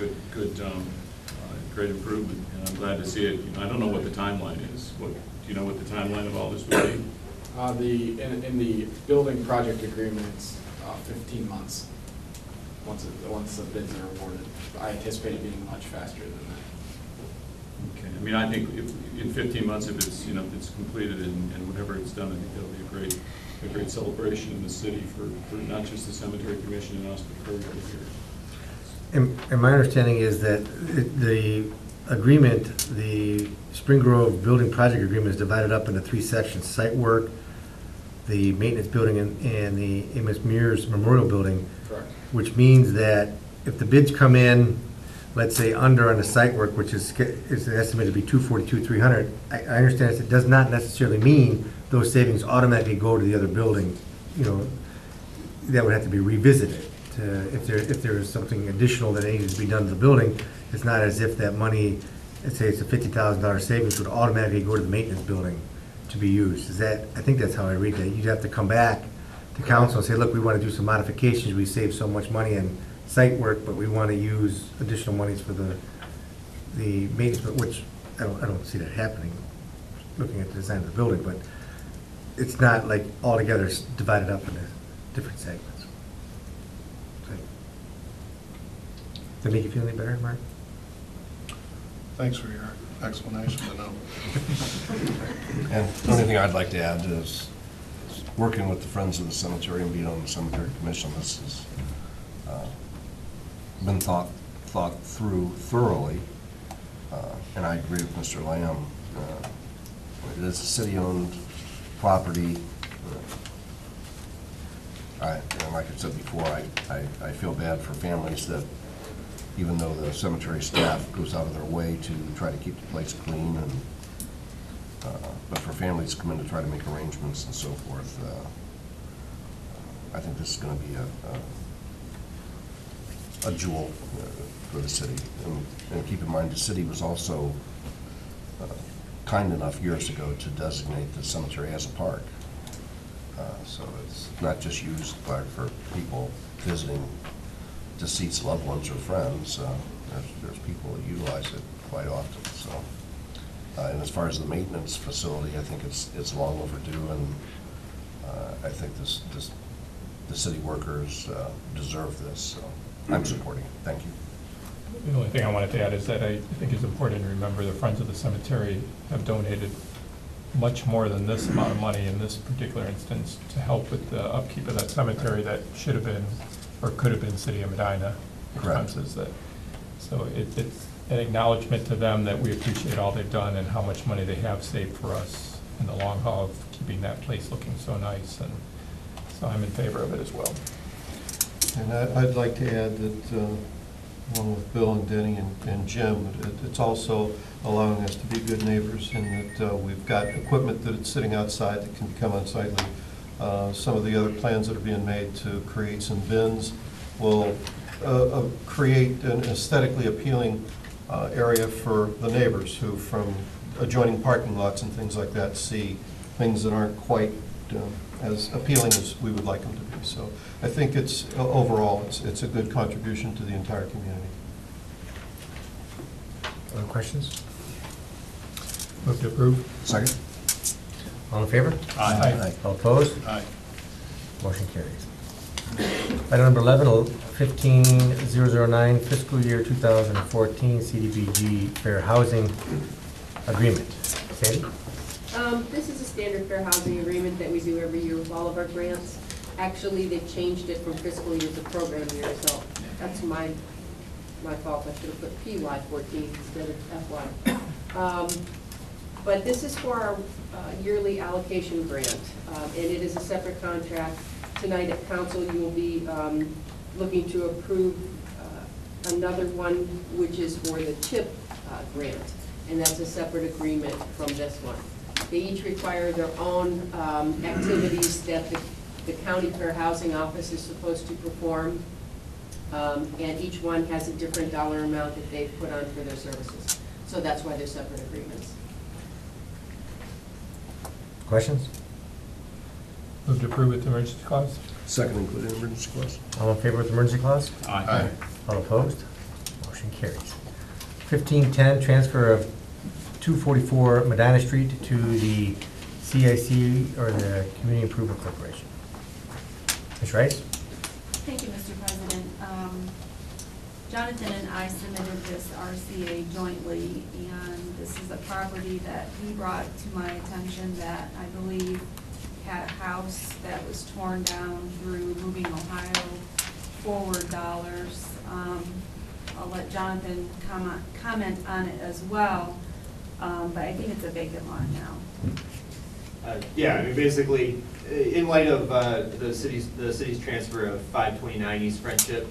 Speaker 13: great improvement, and I'm glad to see it. You know, I don't know what the timeline is. Do you know what the timeline of all this would be?
Speaker 11: In the building project agreement, it's 15 months. Once the bids are awarded. I anticipate it being much faster than that.
Speaker 13: Okay. I mean, I think if, in 15 months, if it's, you know, if it's completed and whatever it's done, I think that'll be a great celebration in the city for not just the cemetery commission and us, but for everybody here.
Speaker 1: And my understanding is that the agreement, the Spring Grove Building Project Agreement is divided up into 3 sections: site work, the maintenance building, and the Amos Mears Memorial Building.
Speaker 11: Correct.
Speaker 1: Which means that if the bids come in, let's say under on the site work, which is estimated to be $242,300, I understand it does not necessarily mean those savings automatically go to the other building. You know, that would have to be revisited. If there is something additional that needs to be done to the building, it's not as if that money, let's say it's a $50,000 savings, would automatically go to the maintenance building to be used. Is that, I think that's how I read that. You'd have to come back to council and say, look, we want to do some modifications, we save so much money in site work, but we want to use additional monies for the maintenance, which I don't see that happening, looking at the design of the building, but it's not like altogether divided up into different segments. So, does that make you feel any better, Mark?
Speaker 8: Thanks for your explanation, but no.
Speaker 4: And the only thing I'd like to add is, working with the Friends of the Cemetery and being on the Cemetery Commission, this has been thought through thoroughly, and I agree with Mr. Lamb. It is a city-owned property. And like I said before, I feel bad for families that, even though the cemetery staff goes out of their way to try to keep the place clean, and but for families to come in to try to make arrangements and so forth, I think this is going to be a jewel for the city. And keep in mind, the city was also kind enough years ago to designate the cemetery as a park. So it's not just used for people visiting deceased loved ones or friends. There's people that utilize it quite often. So. And as far as the maintenance facility, I think it's long overdue, and I think the city workers deserve this, so I'm supporting it. Thank you.
Speaker 6: The only thing I wanted to add is that I think it's important to remember the Friends of the Cemetery have donated much more than this amount of money in this particular instance to help with the upkeep of that cemetery that should have been, or could have been, City of Medina expenses. So it's an acknowledgement to them that we appreciate all they've done and how much money they have saved for us in the long haul of keeping that place looking so nice, and so I'm in favor of it as well.
Speaker 3: And I'd like to add that, along with Bill and Denny and Jim, it's also allowing us to be good neighbors in that we've got equipment that's sitting outside that can become unsightly. Some of the other plans that are being made to create some bins will create an aesthetically appealing area for the neighbors who, from adjoining parking lots and things like that, see things that aren't quite as appealing as we would like them to be. So I think it's overall it's a good contribution to the entire community.
Speaker 1: Other questions?
Speaker 6: Move to approve.
Speaker 4: Second?
Speaker 1: All in favor?
Speaker 6: Aye.
Speaker 1: All opposed?
Speaker 8: Aye.
Speaker 1: Motion carries. Item number 11, 15009, fiscal year 2014 CDBG Fair Housing Agreement. Sandy?
Speaker 7: This is a standard fair housing agreement that we do every year with all of our grants. Actually, they've changed it from fiscal year to program year, so that's my fault. I should have put PY 14 instead of FY. But this is for our yearly allocation grant, and it is a separate contract. Tonight at council, you will be looking to approve another one, which is for the CHIP grant, and that's a separate agreement from this one. They each require their own activities that the county fair housing office is supposed to perform, and each one has a different dollar amount that they've put on for their services. So that's why they're separate agreements.
Speaker 1: Questions?
Speaker 6: Move to approve with emergency clause.
Speaker 4: Second, including emergency clause?
Speaker 1: All in favor with the emergency clause?
Speaker 8: Aye.
Speaker 1: All opposed? Motion carries. 1510, transfer of 244 Medina Street to the CIC, or the Community Improvement Corporation. Ms. Rice?
Speaker 14: Thank you, Mr. President. Jonathan and I submitted this RCA jointly, and this is a property that he brought to my attention that I believe had a house that was torn down through Moving Ohio forward dollars. I'll let Jonathan comment on it as well, but I think it's a vacant lot now.
Speaker 12: Yeah, I mean, basically, in light of the city's transfer of 529 East Friendship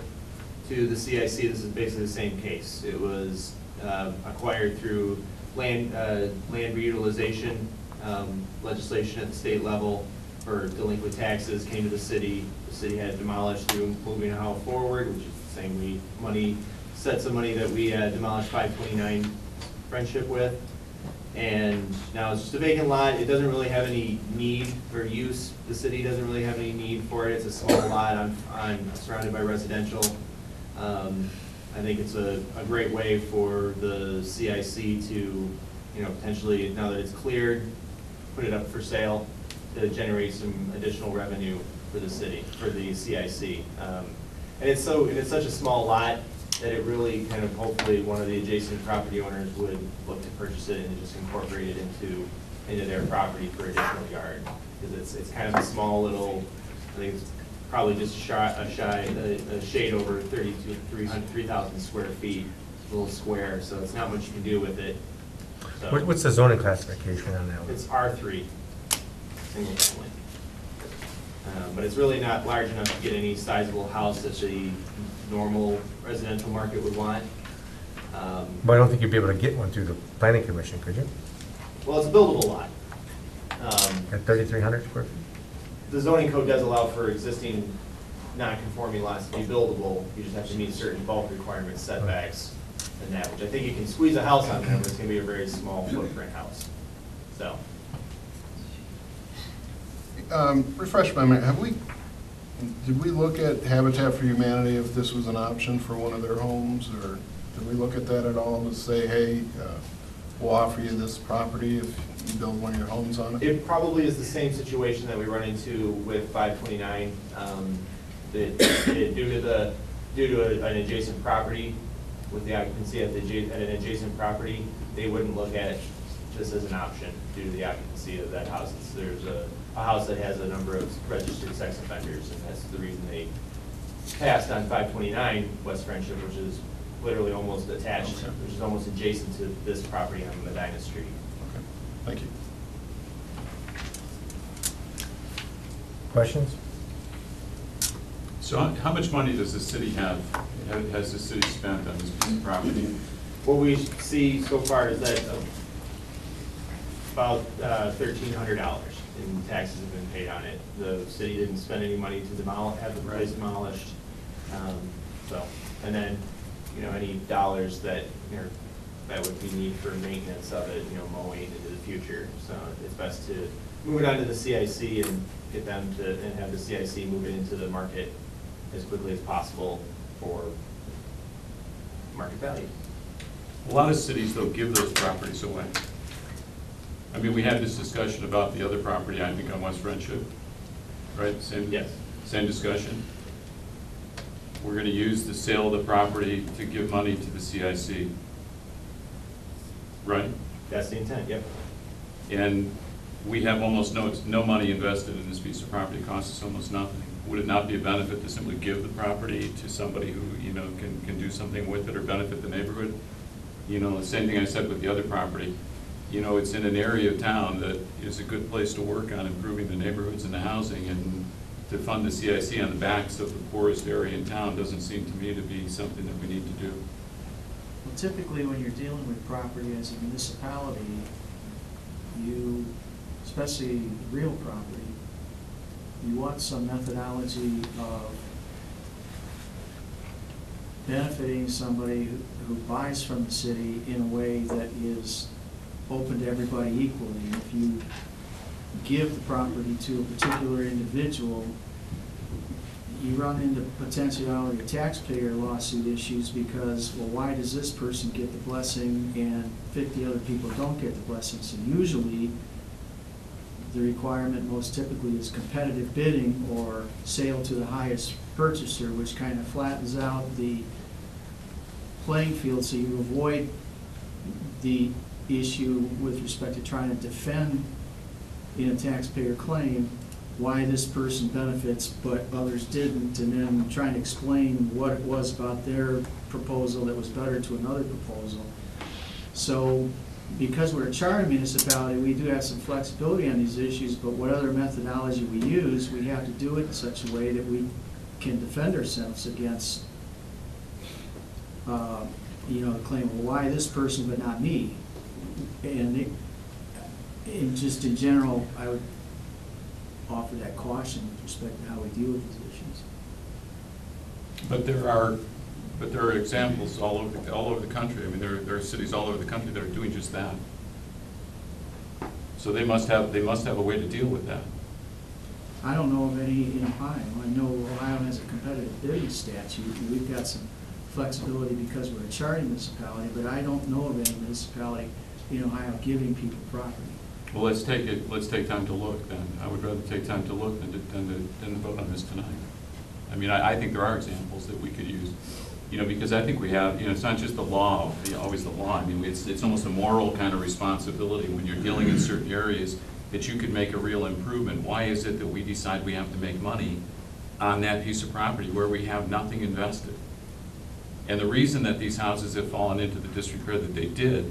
Speaker 12: to the CIC, this is basically the same case. It was acquired through land reutilization legislation at the state level for delinquent taxes, came to the city. The city had demolished through Moving Ohio Forward, which is the same sets of money that we demolished 529 Friendship with. And now it's just a vacant lot. It doesn't really have any need for use. The city doesn't really have any need for it. It's a small lot surrounded by residential. I think it's a great way for the CIC to, potentially, now that it's cleared, put it up for sale to generate some additional revenue for the city, for the CIC. And it's such a small lot that it really kind of, hopefully, one of the adjacent property owners would look to purchase it and just incorporate it into their property for additional yard. Because it's kind of a small little, I think it's probably just a shade over 3,000 square feet, a little square, so it's not much you can do with it. So
Speaker 1: What's the zoning classification on that one?
Speaker 12: it's R3, single family. But it's really not large enough to get any sizable house that the normal residential market would want.
Speaker 1: But I don't think you'd be able to get one through the planning commission, could you?
Speaker 12: Well, it's a buildable lot.
Speaker 1: At 3,300 square feet?
Speaker 12: The zoning code does allow for existing non-conforming lots to be buildable. You just have to meet certain bulk requirements, setbacks, and that, which I think you can squeeze a house on there, but it's gonna be a very small footprint house. So,
Speaker 8: Refresh my memory, did we look at Habitat for Humanity if this was an option for one of their homes, or did we look at that at all to say, hey, we'll offer you this property if you build one of your homes on it?
Speaker 12: it probably is the same situation that we run into with 529. Due to an adjacent property, with the occupancy at an adjacent property, they wouldn't look at this as an option due to the occupancy of that house. There's a house that has a number of registered sex offenders, and that's the reason they passed on 529 West Friendship, which is literally almost attached,
Speaker 8: Okay.
Speaker 12: which is almost adjacent to this property on Medina Street.
Speaker 8: Okay, thank you.
Speaker 1: Questions?
Speaker 13: So how much money does the city has the city spent on this piece of property?
Speaker 12: What we see so far is that about $1,300 in taxes have been paid on it. The city didn't spend any money to have the place demolished. And then, any dollars that would be needed for maintenance of it, mowing into the future. So it's best to move it onto the CIC and get them and have the CIC move it into the market as quickly as possible for market value.
Speaker 13: A lot of cities, though, give those properties away. I mean, we had this discussion about the other property, I think, on West Friendship, right? Same.
Speaker 12: Yes.
Speaker 13: Same discussion. We're gonna use the sale of the property to give money to the CIC, right?
Speaker 12: That's the intent, yep.
Speaker 13: And we have almost no money invested in this piece of property, it costs us almost nothing. Would it not be a benefit to simply give the property to somebody who, you know, can do something with it or benefit the neighborhood? You know, the same thing I said with the other property. You know, it's in an area of town that is a good place to work on improving the neighborhoods and the housing, and to fund the CIC on the backs of the poorest area in town doesn't seem to me to be something that we need to do.
Speaker 9: Well, typically, when you're dealing with property as a municipality, you, especially real property, you want some methodology of benefiting somebody who buys from the city in a way that is open to everybody equally. If you give the property to a particular individual, you run into potentiality of taxpayer lawsuit issues because, well, why does this person get the blessing and 50 other people don't get the blessing? So usually, the requirement most typically is competitive bidding or sale to the highest purchaser, which kind of flattens out the playing field so you avoid the issue with respect to trying to defend in a taxpayer claim why this person benefits but others didn't, and then trying to explain what it was about their proposal that was better to another proposal. So because we're a charter municipality, we do have some flexibility on these issues, but whatever methodology we use, we have to do it in such a way that we can defend ourselves against you know, the claim, well, why this person but not me? And just in general, I would offer that caution with respect to how we deal with these issues.
Speaker 13: But there are examples all over the country. I mean, there are cities all over the country that are doing just that. So they must have a way to deal with that.
Speaker 9: I don't know of any in Ohio. I know Ohio has a competitive bidding statute, and we've got some flexibility because we're a charter municipality, but I don't know of any municipality in Ohio giving people property.
Speaker 13: Well, let's take time to look then. I would rather take time to look than to vote on this tonight. I mean, I think there are examples that we could use, you know, because I think we have, you know, it's not just the law, always the law. I mean, it's almost a moral kind of responsibility when you're dealing in certain areas that you could make a real improvement. Why is it that we decide we have to make money on that piece of property where we have nothing invested? And the reason that these houses have fallen into the disrepair that they did,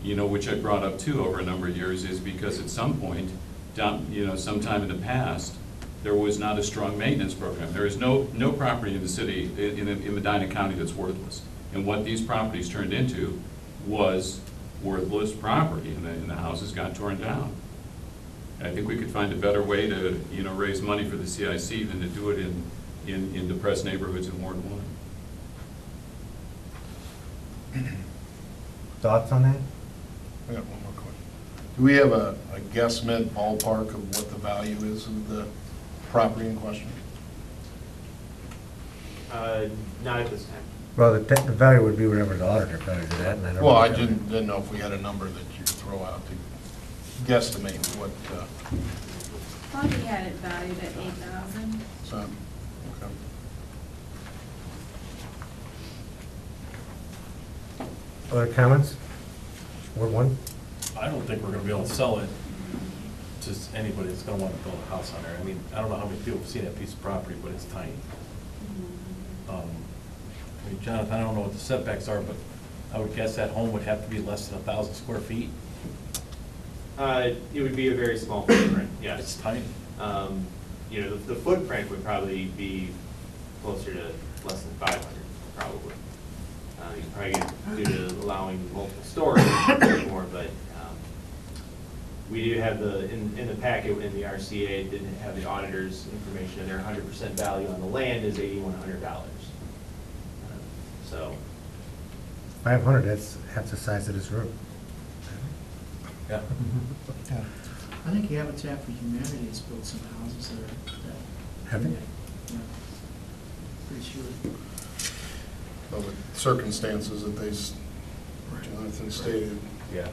Speaker 13: you know, which I brought up too over a number of years, is because at some point, down, you know, sometime in the past, there was not a strong maintenance program. There is no property in the city, in Medina County, that's worthless. And what these properties turned into was worthless property, and the houses got torn down. I think we could find a better way to, you know, raise money for the CIC than to do it in depressed neighborhoods in Ward 1.
Speaker 1: Thoughts on that?
Speaker 8: I got one more question. Do we have a guesstimate ballpark of what the value is of the property in question?
Speaker 12: Not at this time.
Speaker 1: Well, the value would be whatever the auditor values it at, and I don't.
Speaker 8: Well,
Speaker 1: know
Speaker 8: I
Speaker 1: that.
Speaker 8: didn't know if we had a number that you could throw out to guesstimate what,
Speaker 14: Thought we had it valued at 8,000.
Speaker 8: so, okay.
Speaker 1: Other comments? Ward 1?
Speaker 15: I don't think we're gonna be able to sell it to anybody that's gonna wanna build a house on there. I mean, I don't know how many people have seen that piece of property, but it's tiny. I mean, Jonathan, I don't know what the setbacks are, but I would guess that home would have to be less than 1,000 square feet.
Speaker 12: It would be a very small footprint, yes.
Speaker 15: It's tiny.
Speaker 12: You know, the footprint would probably be closer to less than 500, probably. You probably get, due to allowing multiple stories, more, but we do have in the packet in the RCA, it didn't have the auditor's information, and their 100% value on the land is $8,100. So.
Speaker 1: 500, that's half the size of this room.
Speaker 15: Yeah.
Speaker 9: I think Habitat for Humanity has built some houses that are that.
Speaker 1: Have they?
Speaker 9: Yeah. Pretty sure.
Speaker 8: Well, the circumstances that they Jonathan stated.
Speaker 12: Yeah.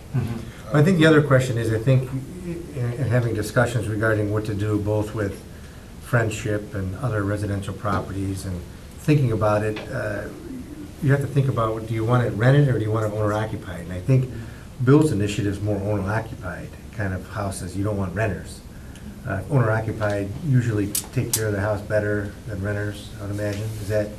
Speaker 1: I think the other question is, I think, in having discussions regarding what to do both with Friendship and other residential properties and thinking about it, you have to think about, do you want it rented or do you want it owner occupied? And I think Bill's initiative is more owner occupied kind of houses. You don't want renters. Owner occupied usually take care of the house better than renters, I would imagine. Is that?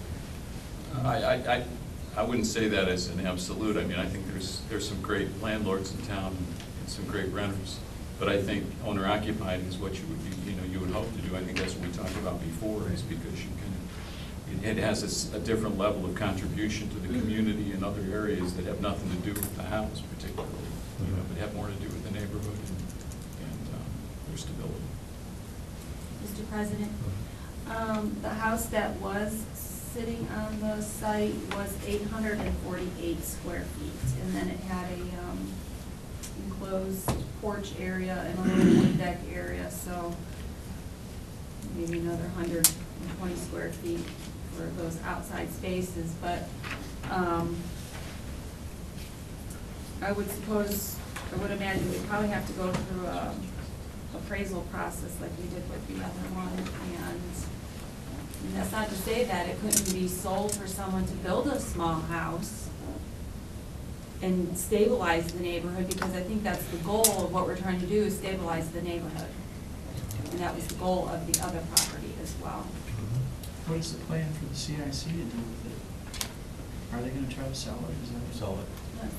Speaker 13: I wouldn't say that as an absolute. I mean, I think there's some great landlords in town and some great renters. But I think owner occupied is what you would be, you would hope to do. I think that's what we talked about before, is because it has a different level of contribution to the community in other areas that have nothing to do with the house particularly, but have more to do with the neighborhood and their stability.
Speaker 14: Mr. President, the house that was sitting on the site was 848 square feet, and then it had a enclosed porch area and a little wood deck area, so maybe another 120 square feet for those outside spaces. But I would imagine we'd probably have to go through a appraisal process like we did with the other one, and that's not to say that it couldn't be sold for someone to build a small house and stabilize the neighborhood, because I think that's the goal of what we're trying to do, is stabilize the neighborhood. And that was the goal of the other property as well.
Speaker 9: What is the plan for the CIC to do with it? Are they gonna try to sell it? Is that
Speaker 15: Sell it.
Speaker 14: Yes.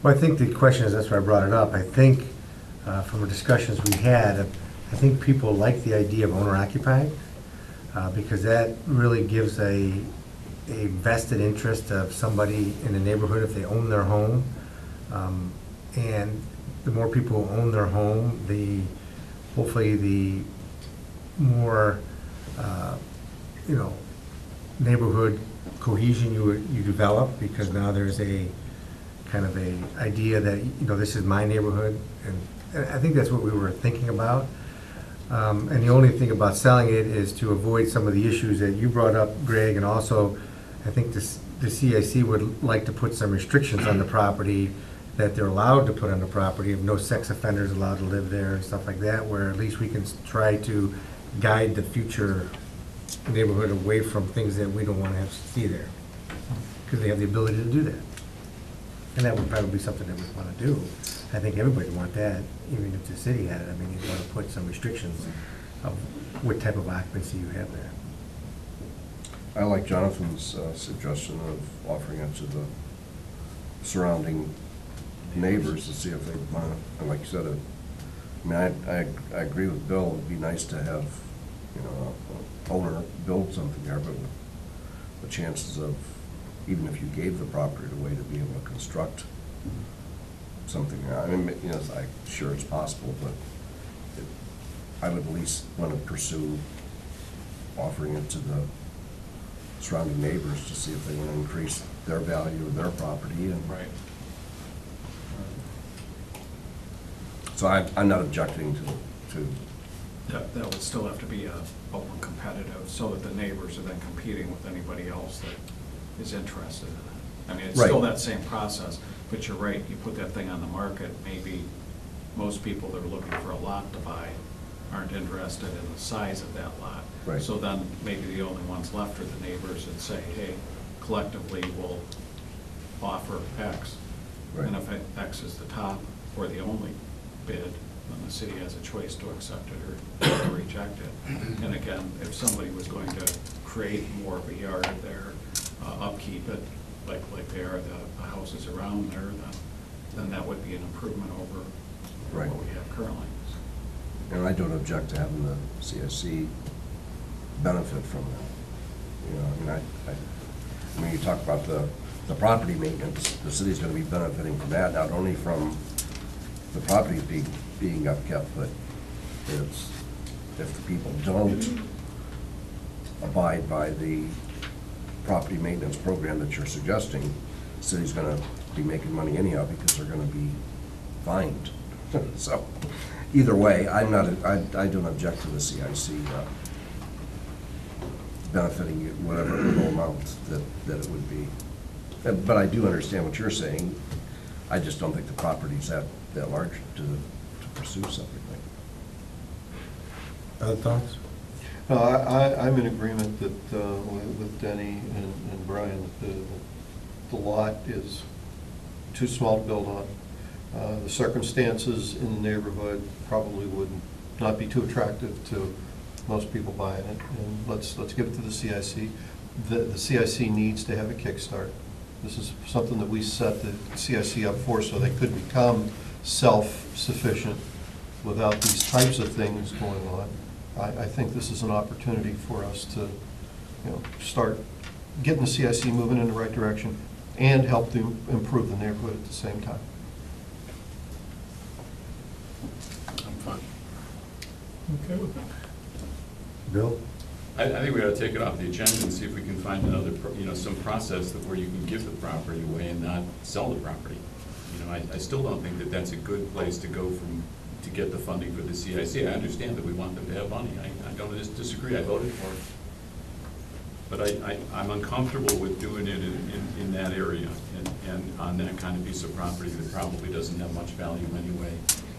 Speaker 1: Well, I think the question is, that's why I brought it up. I think from the discussions we had, I think people like the idea of owner occupied because that really gives a vested interest of somebody in the neighborhood if they own their home. And the more people who own their home, hopefully the more neighborhood cohesion you develop, because now there's a kind of a idea that this is my neighborhood, and I think that's what we were thinking about. And the only thing about selling it is to avoid some of the issues that you brought up, Greg, and also I think the CIC would like to put some restrictions on the property that they're allowed to put on the property, of no sex offenders allowed to live there and stuff like that, where at least we can try to guide the future neighborhood away from things that we don't want to have to see there, because they have the ability to do that. And that would probably be something that we want to do. I think everybody would want that, even if the city had it. I mean, you'd want to put some restrictions of what type of occupancy you have there.
Speaker 4: I like Jonathan's suggestion of offering it to the surrounding neighbors to see if they want to, and like you said, I agree with Bill. It'd be nice to have, an owner build something there, but with the chances of, even if you gave the property away, to be able to construct something there. I mean, I'm sure it's possible, but I would at least want to pursue offering it to the surrounding neighbors to see if they want to increase their value of their property. And
Speaker 13: Right.
Speaker 4: so I'm not objecting to
Speaker 10: That would still have to be open competitive, so that the neighbors are then competing with anybody else that is interested in it. I mean, it's still
Speaker 4: Right.
Speaker 10: that same process, but you're right, you put that thing on the market, maybe most people that are looking for a lot to buy aren't interested in the size of that lot.
Speaker 4: Right.
Speaker 10: So then maybe the only ones left are the neighbors that say, hey, collectively we'll offer X.
Speaker 4: Right.
Speaker 10: And if X is the top or the only bid, then the city has a choice to accept it or to reject it. And again, if somebody was going to create more of a yard there, upkeep it like they are the houses around there, then that would be an improvement over
Speaker 4: Right.
Speaker 10: what we have currently.
Speaker 4: And I don't object to having the CSC benefit from that. I mean, you talk about the property maintenance, the city's gonna be benefiting from that, not only from the property being upkept, but if the people don't abide by the property maintenance program that you're suggesting, the city's gonna be making money anyhow, because they're gonna be fined. So, either way, I don't object to the CIC benefiting you, whatever little amount that it would be. But I do understand what you're saying. I just don't think the property's that large to pursue something like
Speaker 1: Other thoughts?
Speaker 3: No, I'm in agreement that, with Denny and Brian, that the lot is too small to build on. The circumstances in the neighborhood probably would not be too attractive to most people buying it. And let's give it to the CIC. The CIC needs to have a kickstart. This is something that we set the CIC up for so they could become self-sufficient without these types of things going on. I think this is an opportunity for us to, start getting the CIC moving in the right direction and help them improve the neighborhood at the same time.
Speaker 8: I'm fine.
Speaker 6: Okay with that?
Speaker 1: Bill?
Speaker 13: I think we ought to take it off the agenda and see if we can find another, some process where you can give the property away and not sell the property. I still don't think that that's a good place to go to get the funding for the CIC. I understand that we want them to have money. I don't disagree. I voted for it. But I'm uncomfortable with doing it in that area and on that kind of piece of property that probably doesn't have much value anyway.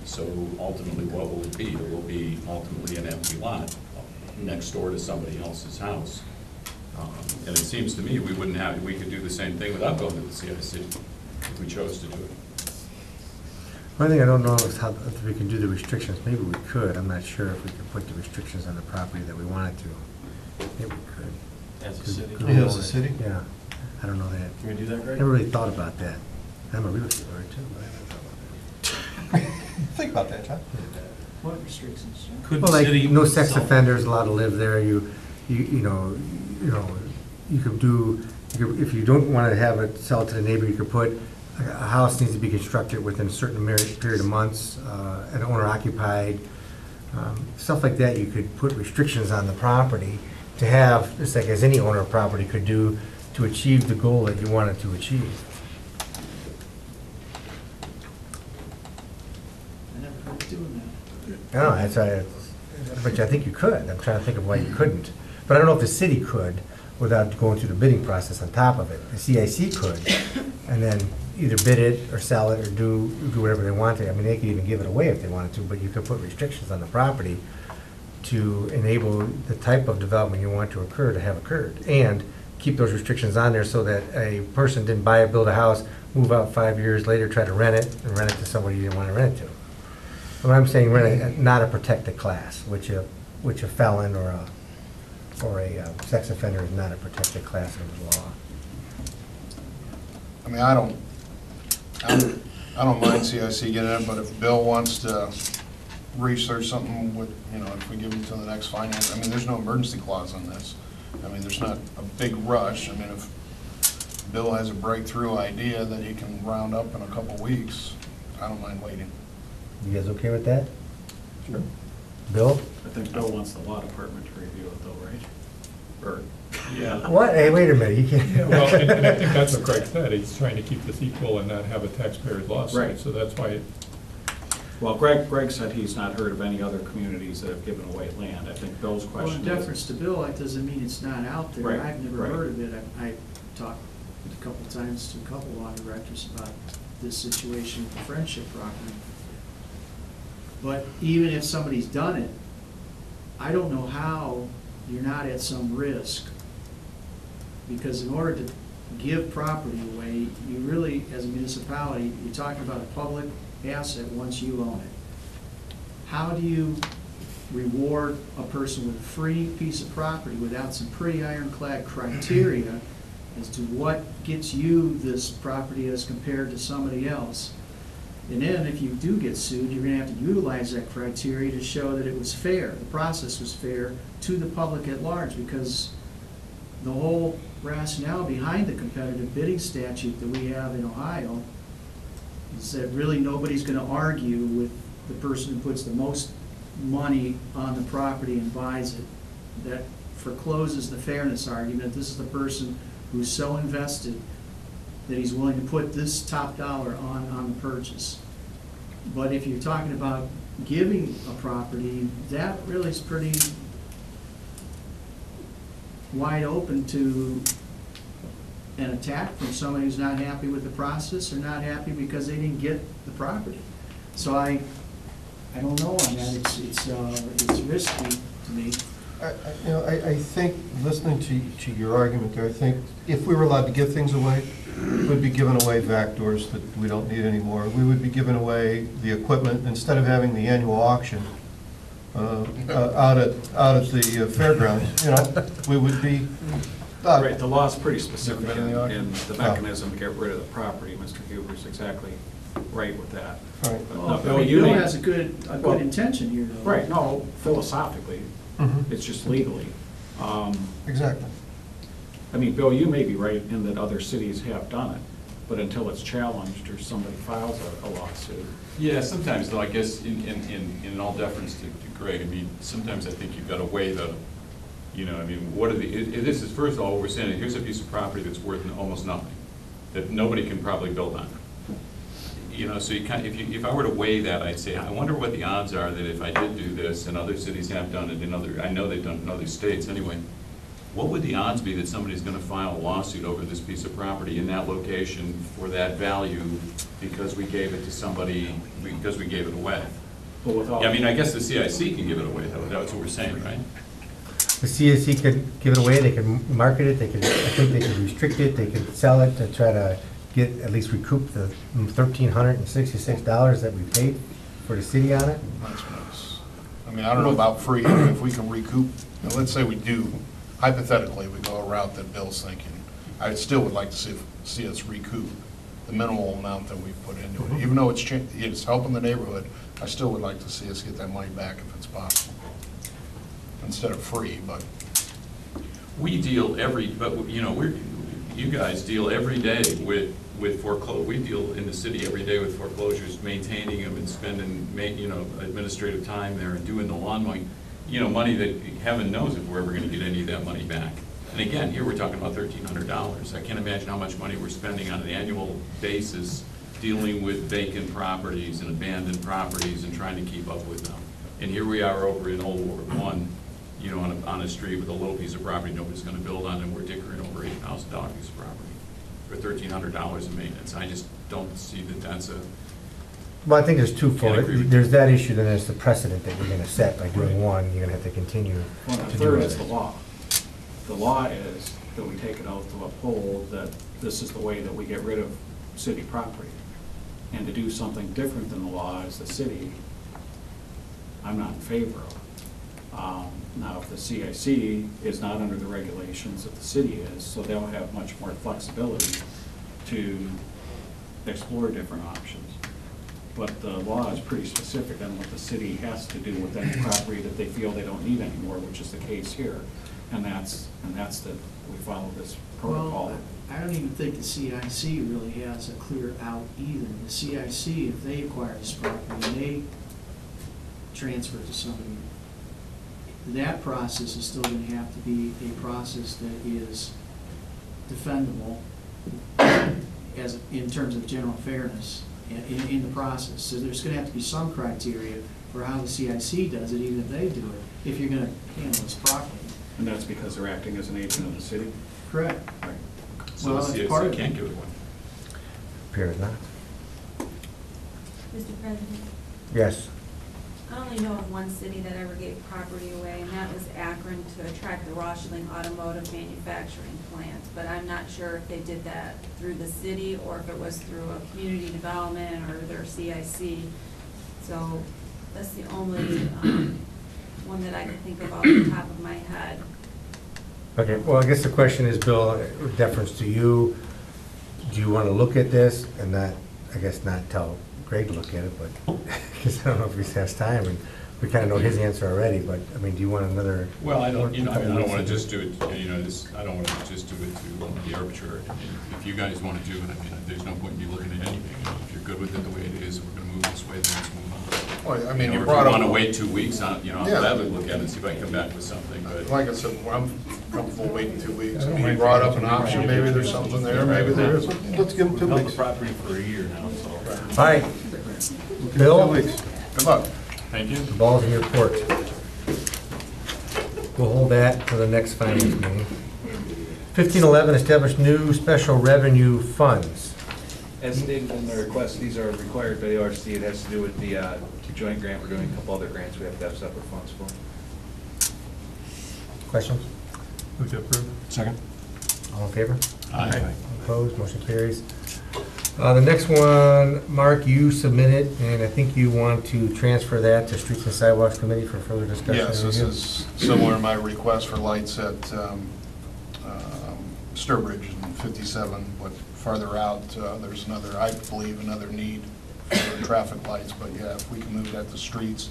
Speaker 13: So ultimately, what will it be? It will be ultimately an empty lot next door to somebody else's house. And it seems to me we could do the same thing without going to the CIC if we chose to do it.
Speaker 1: One thing I don't know is how, if we can do the restrictions. Maybe we could. I'm not sure if we could put the restrictions on the property that we wanted to. Maybe we could.
Speaker 15: As a city?
Speaker 3: Yeah, as a city?
Speaker 1: Yeah. I don't know that.
Speaker 15: Can we do that, Greg?
Speaker 1: Never really thought about that. I'm a real estate lawyer too, but I haven't thought about that.
Speaker 3: Think about that, John.
Speaker 9: What restrictions, John?
Speaker 15: Could
Speaker 1: Well,
Speaker 15: the
Speaker 1: like,
Speaker 15: city
Speaker 1: no sex
Speaker 15: sell-
Speaker 1: offenders allowed to live there. You could do, if you don't want to have it sell to the neighbor, you could put, a house needs to be constructed within a certain period of months, and owner occupied, stuff like that. You could put restrictions on the property to have, just like as any owner of property could do, to achieve the goal that you wanted to achieve.
Speaker 9: I never heard of doing that.
Speaker 1: I don't know, but I think you could. I'm trying to think of why you couldn't. But I don't know if the city could without going through the bidding process on top of it. The CIC could, and then either bid it or sell it or do whatever they wanted. I mean, they could even give it away if they wanted to, but you could put restrictions on the property to enable the type of development you want to occur to have occurred. And keep those restrictions on there so that a person didn't buy or build a house, move out 5 years later, try to rent it, and rent it to somebody you didn't want to rent it to. When I'm saying rent it, not a protected class, which a felon or a sex offender is not a protected class under the law.
Speaker 8: I mean, I don't mind CIC getting it, but if Bill wants to research something with, if we give him to the next finance, I mean, there's no emergency clause on this. I mean, there's not a big rush. I mean, if Bill has a breakthrough idea that he can round up in a couple weeks, I don't mind waiting.
Speaker 1: You guys okay with that? Sure. Bill?
Speaker 10: I think Bill wants the law department to review it though, right? Or,
Speaker 13: Yeah.
Speaker 1: What? Hey, wait a minute, you can't.
Speaker 6: Yeah, well, and I think that's what Greg said. He's trying to keep this equal and not have a taxpayer's lawsuit.
Speaker 10: Right.
Speaker 6: So that's why,
Speaker 10: well, Greg said he's not heard of any other communities that have given away land. I think Bill's
Speaker 9: Well,
Speaker 10: question
Speaker 9: in
Speaker 10: is.
Speaker 9: deference to Bill, that doesn't mean it's not out there.
Speaker 10: Right,
Speaker 9: I've never
Speaker 10: right.
Speaker 9: heard of it. I talked a couple of times to a couple law directors about this situation with the Friendship property. But even if somebody's done it, I don't know how you're not at some risk. Because in order to give property away, you really, as a municipality, you're talking about a public asset once you own it. How do you reward a person with a free piece of property without some pretty ironclad criteria as to what gets you this property as compared to somebody else? And then if you do get sued, you're gonna have to utilize that criteria to show that it was fair, the process was fair to the public at large, because the whole rationale behind the competitive bidding statute that we have in Ohio is that really nobody's gonna argue with the person who puts the most money on the property and buys it. That forecloses the fairness argument. This is the person who's so invested that he's willing to put this top dollar on the purchase. But if you're talking about giving a property, that really is pretty wide open to an attack from somebody who's not happy with the process or not happy because they didn't get the property. So I don't know on that, it's risky to me.
Speaker 3: I think, listening to your argument there, I think if we were allowed to give things away, we'd be giving away vac doors that we don't need anymore. We would be giving away the equipment, instead of having the annual auction out at the fairgrounds, we would be.
Speaker 10: Right, the law's pretty specific
Speaker 3: Never been in the auction?
Speaker 10: in the mechanism to get rid of the property. Mr. Huber's exactly right with that.
Speaker 3: Right.
Speaker 10: But
Speaker 9: Well,
Speaker 10: no, Bill, you
Speaker 9: Bill
Speaker 10: may-
Speaker 9: has a good
Speaker 10: Well,
Speaker 9: intention here, though.
Speaker 10: Right, no, philosophically,
Speaker 3: Mhm.
Speaker 10: it's just legally.
Speaker 3: Exactly.
Speaker 10: I mean, Bill, you may be right in that other cities have done it, but until it's challenged or somebody files a lawsuit.
Speaker 13: Yeah, sometimes though, I guess in all deference to Greg, I mean, sometimes I think you've got to weigh the, I mean, what are this is, first of all, what we're saying, here's a piece of property that's worth almost nothing, that nobody can probably build on. So you kind of, if I were to weigh that, I'd say, I wonder what the odds are that if I did do this, and other cities have done it I know they've done it in other states anyway, what would the odds be that somebody's gonna file a lawsuit over this piece of property in that location for that value because we gave it to somebody, because we gave it away?
Speaker 10: But without.
Speaker 13: Yeah, I mean, I guess the CIC can give it away, though, that's what we're saying, right?
Speaker 1: The CAC could give it away, they could market it, I think they could restrict it, they could sell it to try to at least recoup the $1,366 that we paid for the city on it.
Speaker 8: That's nice. I mean, I don't know about free, if we can recoup, and let's say we do, hypothetically, we go a route that Bill's thinking, I still would like to see us recoup the minimal amount that we've put into it. Even though it's helping the neighborhood, I still would like to see us get that money back if it's possible. Instead of free, but.
Speaker 13: We deal you guys deal every day with foreclosure. We deal in the city every day with foreclosures, maintaining them and spending, administrative time there and doing the lawn mowing. Money that heaven knows if we're ever gonna get any of that money back. And again, here we're talking about $1,300. I can't imagine how much money we're spending on an annual basis dealing with vacant properties and abandoned properties and trying to keep up with them. And here we are over in Old Ward 1, on a street with a little piece of property nobody's gonna build on, and we're dickering over $8,000 piece of property for $1,300 in maintenance. I just don't see that that's a.
Speaker 1: Well, I think there's
Speaker 13: Can't
Speaker 1: twofold.
Speaker 13: agree with
Speaker 1: There's that issue, then there's the precedent that you're gonna set by doing one, you're gonna have to continue
Speaker 10: Well,
Speaker 1: to
Speaker 10: the
Speaker 1: do
Speaker 10: third is the
Speaker 1: others.
Speaker 10: law. The law is that we take it out to uphold that this is the way that we get rid of city property. And to do something different than the law as the city, I'm not in favor of. Now, if the CIC is not under the regulations that the city is, so they'll have much more flexibility to explore different options. But the law is pretty specific on what the city has to do with any property that they feel they don't need anymore, which is the case here. And that's that we follow this protocol.
Speaker 9: Well, I don't even think the CIC really has a clear out either. The CIC, if they acquire this property and they transfer it to somebody, that process is still going to have to be a process that is defendable in terms of general fairness in the process. So there's going to have to be some criteria for how the CIC does it, even if they do it, if you're going to handle this properly.
Speaker 10: And that's because they're acting as an agent of the city?
Speaker 9: Correct.
Speaker 10: Right.
Speaker 13: So
Speaker 9: Well,
Speaker 13: the
Speaker 9: it's part
Speaker 13: CIC
Speaker 9: of
Speaker 13: can't
Speaker 9: it.
Speaker 13: give it away.
Speaker 1: Appears not.
Speaker 14: Mr. President,
Speaker 1: Yes.
Speaker 14: I only know of one city that ever gave property away, and that was Akron to attract the Rochling Automotive Manufacturing Plant. But I'm not sure if they did that through the city or if it was through a community development or their CIC. So that's the only one that I can think of off the top of my head.
Speaker 1: Okay, well, I guess the question is, Bill, with deference to you, do you want to look at this and not, I guess not tell Greg to look at it, but, because I don't know if he has time, and we kind of know his answer already, but, I mean, do you want another?
Speaker 13: Well, I don't want to just do it, I don't want to just do it to be arbitrary. I mean, if you guys want to do it, I mean, there's no point in you looking at anything. If you're good with it the way it is, we're going to move this way, then let's move on.
Speaker 8: Well, I mean,
Speaker 13: Or
Speaker 8: you
Speaker 13: if
Speaker 8: brought
Speaker 13: you
Speaker 8: up.
Speaker 13: want to wait 2 weeks, I'll
Speaker 8: Yeah.
Speaker 13: gladly look at it and see if I can come back with something, but.
Speaker 8: Like I said, I'm comfortable waiting 2 weeks. I mean, he brought up an option, maybe there's something there, maybe there isn't.
Speaker 3: Let's give them 2
Speaker 15: Held the
Speaker 3: weeks.
Speaker 15: property for a year now, so.
Speaker 1: All right, Bill,
Speaker 3: 2 weeks.
Speaker 8: Good luck.
Speaker 13: Thank you.
Speaker 1: the ball's in your court. We'll hold that for the next finance meeting. 1511, establish new special revenue funds.
Speaker 16: As stated in the request, these are required by the ORC. It has to do with the joint grant. We're doing a couple other grants we have to have separate funds for.
Speaker 1: Questions?
Speaker 6: Move to approve.
Speaker 4: Second?
Speaker 1: All in favor?
Speaker 13: Aye.
Speaker 1: Opposed, motion carries. The next one, Mark, you submitted, and I think you want to transfer that to Streets and Sidewalks Committee for further discussion.
Speaker 8: Yes,
Speaker 1: and
Speaker 8: this
Speaker 1: review.
Speaker 8: is similar to my request for lights at Sturbridge in 57, but farther out, there's another, I believe, another need for traffic lights, but yeah, if we can move that to streets,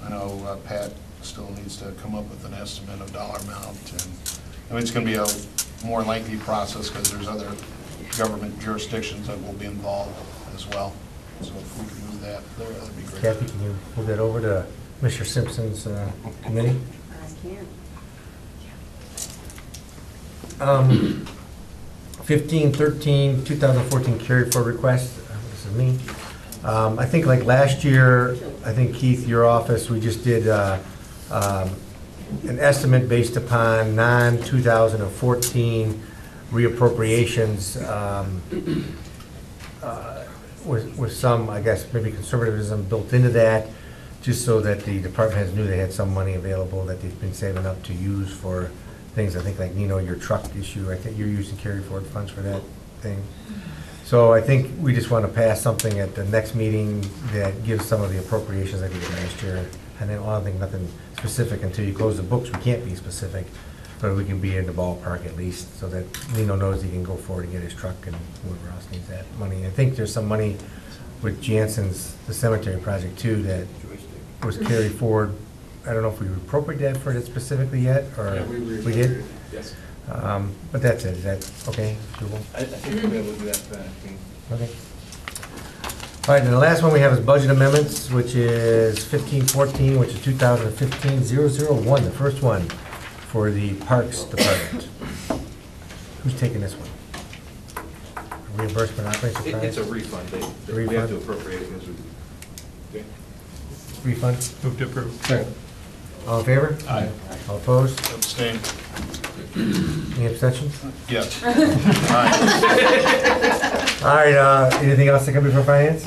Speaker 8: I know Pat still needs to come up with an estimate of dollar amount, and I mean, it's going to be a more lengthy process because there's other government jurisdictions that will be involved as well. So if we can move that there, that'd be great.
Speaker 1: Kathy, can you move that over to Mr. Simpson's committee?
Speaker 7: I can.
Speaker 1: 1513, 2014 carry forward request. This is me. I think like last year, I think Keith, your office, we just did an estimate based upon non-2014 reappropriations with some, I guess, maybe conservatism built into that, just so that the department heads knew they had some money available that they've been saving up to use for things. I think like, your truck issue, I think you're using carry forward funds for that thing. So I think we just want to pass something at the next meeting that gives some of the appropriations that we did last year. And then I don't think nothing specific until you close the books. We can't be specific, but we can be in the ballpark at least so that Nino knows he can go forward and get his truck and whoever else needs that money. I think there's some money with Jansen's, the cemetery project too, that was carried forward. I don't know if we appropriated that for it specifically yet, or
Speaker 11: Yeah,
Speaker 1: we did?
Speaker 11: Yes.
Speaker 1: But that's it. Is that okay? Doable?
Speaker 16: I think we'll be able to do that for that.
Speaker 1: Okay. All right, and the last one we have is budget amendments, which is 1514, which is 2015-001, the first one for the Parks Department. Who's taking this one? Reimbursement operating supplies?
Speaker 16: It's a refund. We have to appropriate it because we.
Speaker 1: Refund?
Speaker 6: Move to approve.
Speaker 1: Second. All in favor?
Speaker 6: Aye.
Speaker 1: All opposed?
Speaker 8: Abstain.
Speaker 1: Any abstentions?
Speaker 8: Yes.
Speaker 1: All right, anything else that come before finance?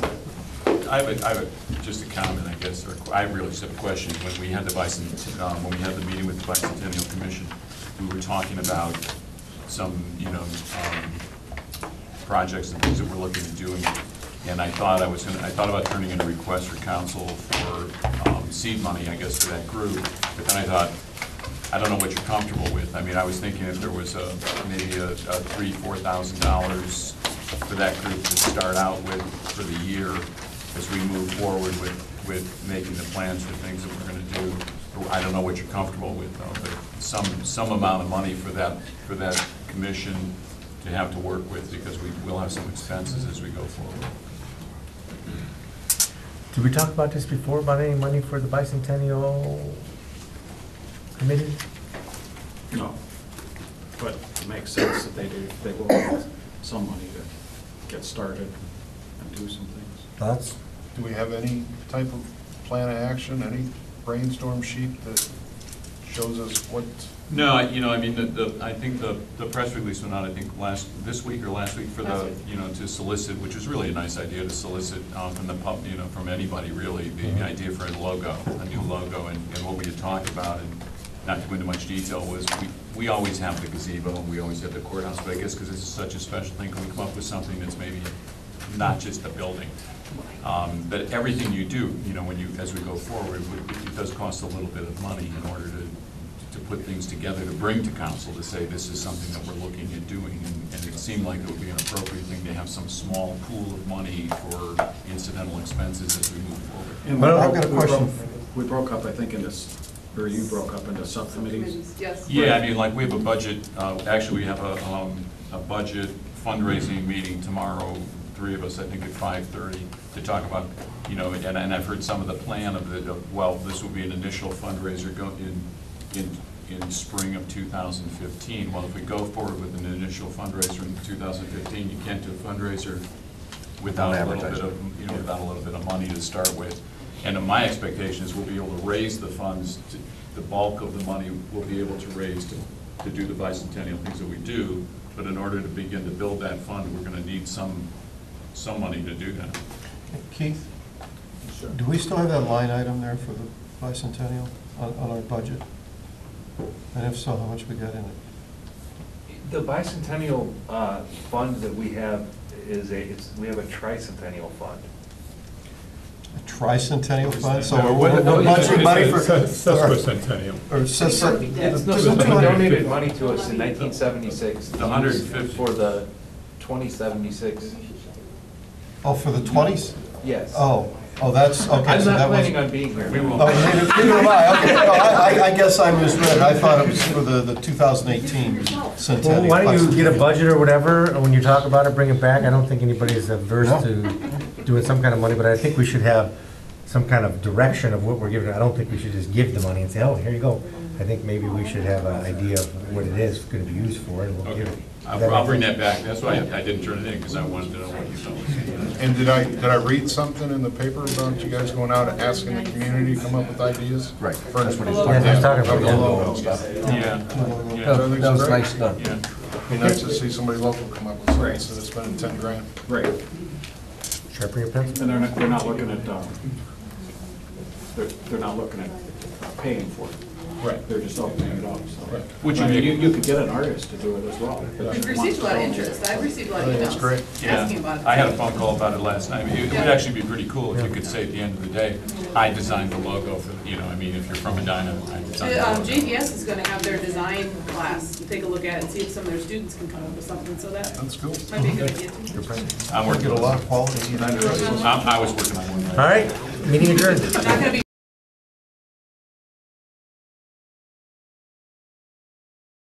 Speaker 13: I have just a comment, I guess, or I really just have a question. When we had the when we had the meeting with the Bicentennial Commission, we were talking about some, projects and things that we're looking to do. And I thought about turning in a request for council for seed money, I guess, for that group. But then I thought, I don't know what you're comfortable with. I mean, I was thinking if there was maybe a $3,000-4,000 for that group to start out with for the year as we move forward with making the plans for things that we're going to do. I don't know what you're comfortable with, though, but some amount of money for that commission to have to work with, because we will have some expenses as we go forward.
Speaker 1: Did we talk about this before, about any money for the Bicentennial Committee?
Speaker 10: No, but it makes sense that they will have some money to get started and do some things.
Speaker 1: Thoughts?
Speaker 8: Do we have any type of plan of action, any brainstorm sheet that shows us what?
Speaker 13: No, I mean, I think the press release went out, I think this week or last week for the, to solicit, which was really a nice idea to solicit from the pub, from anybody really, the idea for a logo, a new logo, and what we had talked about, and not to go into much detail, was we always have the gazebo and we always have the courthouse, but I guess because this is such a special thing, can we come up with something that's maybe not just a building? That everything you do, as we go forward, it does cost a little bit of money in order to put things together, to bring to council, to say this is something that we're looking at doing, and it seemed like it would be an appropriate thing to have some small pool of money for incidental expenses as we move forward.
Speaker 10: And
Speaker 1: I've got a question.
Speaker 10: We broke up, I think, or you broke up into subcommittees?
Speaker 7: Yes.
Speaker 13: Yeah, I mean, like, we have a budget, actually, we have a budget fundraising meeting tomorrow, 3 of us, I think, at 5:30, to talk about, and I've heard some of the plan of this will be an initial fundraiser in spring of 2015. Well, if we go forward with an initial fundraiser in 2015, you can't do a fundraiser without a little bit of, without a little bit of money to start with. And my expectation is we'll be able to raise the funds, the bulk of the money we'll be able to raise to do the bicentennial things that we do, but in order to begin to build that fund, we're gonna need some money to do that.
Speaker 3: Keith, do we still have that line item there for the bicentennial on our budget? And if so, how much we got in it?
Speaker 16: The bicentennial fund that we have we have a tricentennial fund.
Speaker 3: A tricentennial fund, so
Speaker 13: No,
Speaker 3: we're budgeting money for.
Speaker 6: Sesquicentennial.
Speaker 3: Or
Speaker 16: Someone donated money to us in 1976.
Speaker 13: The 150.
Speaker 16: For the 2076.
Speaker 3: Oh, for the 20s?
Speaker 16: Yes.
Speaker 3: Oh, that's, okay.
Speaker 16: I'm
Speaker 3: so
Speaker 16: not
Speaker 3: that was-
Speaker 16: planning on being here.
Speaker 13: We will.
Speaker 3: Oh, neither am I. Okay, no, I guess I misread. I thought it was for the 2018 centennial.
Speaker 1: Well, why don't you get a budget or whatever, and when you talk about it, bring it back. I don't think anybody's averse to doing some kind of money, but I think we should have some kind of direction of what we're giving. I don't think we should just give the money and say, oh, here you go. I think maybe we should have an idea of what it is going to be used for, and we'll give it.
Speaker 13: I'll bring that back. That's why I didn't turn it in, because I wanted to know what you thought.
Speaker 8: And did I read something in the paper about you guys going out and asking the community to come up with ideas?
Speaker 4: Right.
Speaker 8: Furnace
Speaker 4: That's what he's
Speaker 1: Yeah,
Speaker 4: talking
Speaker 1: he's talking about
Speaker 8: the
Speaker 1: that.
Speaker 8: logo stuff.
Speaker 13: Yeah.
Speaker 4: That was nice done.
Speaker 13: Yeah.
Speaker 8: Be nice to see somebody local come up with something instead of spending 10 grand.
Speaker 10: Right.
Speaker 1: Sharpen your pencil.
Speaker 10: And they're not looking at, they're not looking at paying for it.
Speaker 8: Right.
Speaker 10: They're just opening it up, so.
Speaker 8: Right.
Speaker 10: Which, I mean, you could get an artist to do it as well.
Speaker 17: We've received a lot of interest. I've received a lot of
Speaker 8: That's
Speaker 17: emails
Speaker 8: great.
Speaker 17: asking about it.
Speaker 13: I had a phone call about it last night. It would actually be pretty cool if you could say at the end of the day, I designed the logo for, I mean, if you're from Medina, I designed the logo.
Speaker 17: JPS is gonna have their design class, take a look at it and see if some of their students can come up with something, so that
Speaker 8: That's cool.
Speaker 17: might be a good idea too.
Speaker 13: I'm working
Speaker 3: Get a
Speaker 13: on
Speaker 3: lot of quality.
Speaker 13: I was working on one.
Speaker 1: All right, meeting adjourned.
Speaker 17: Not gonna be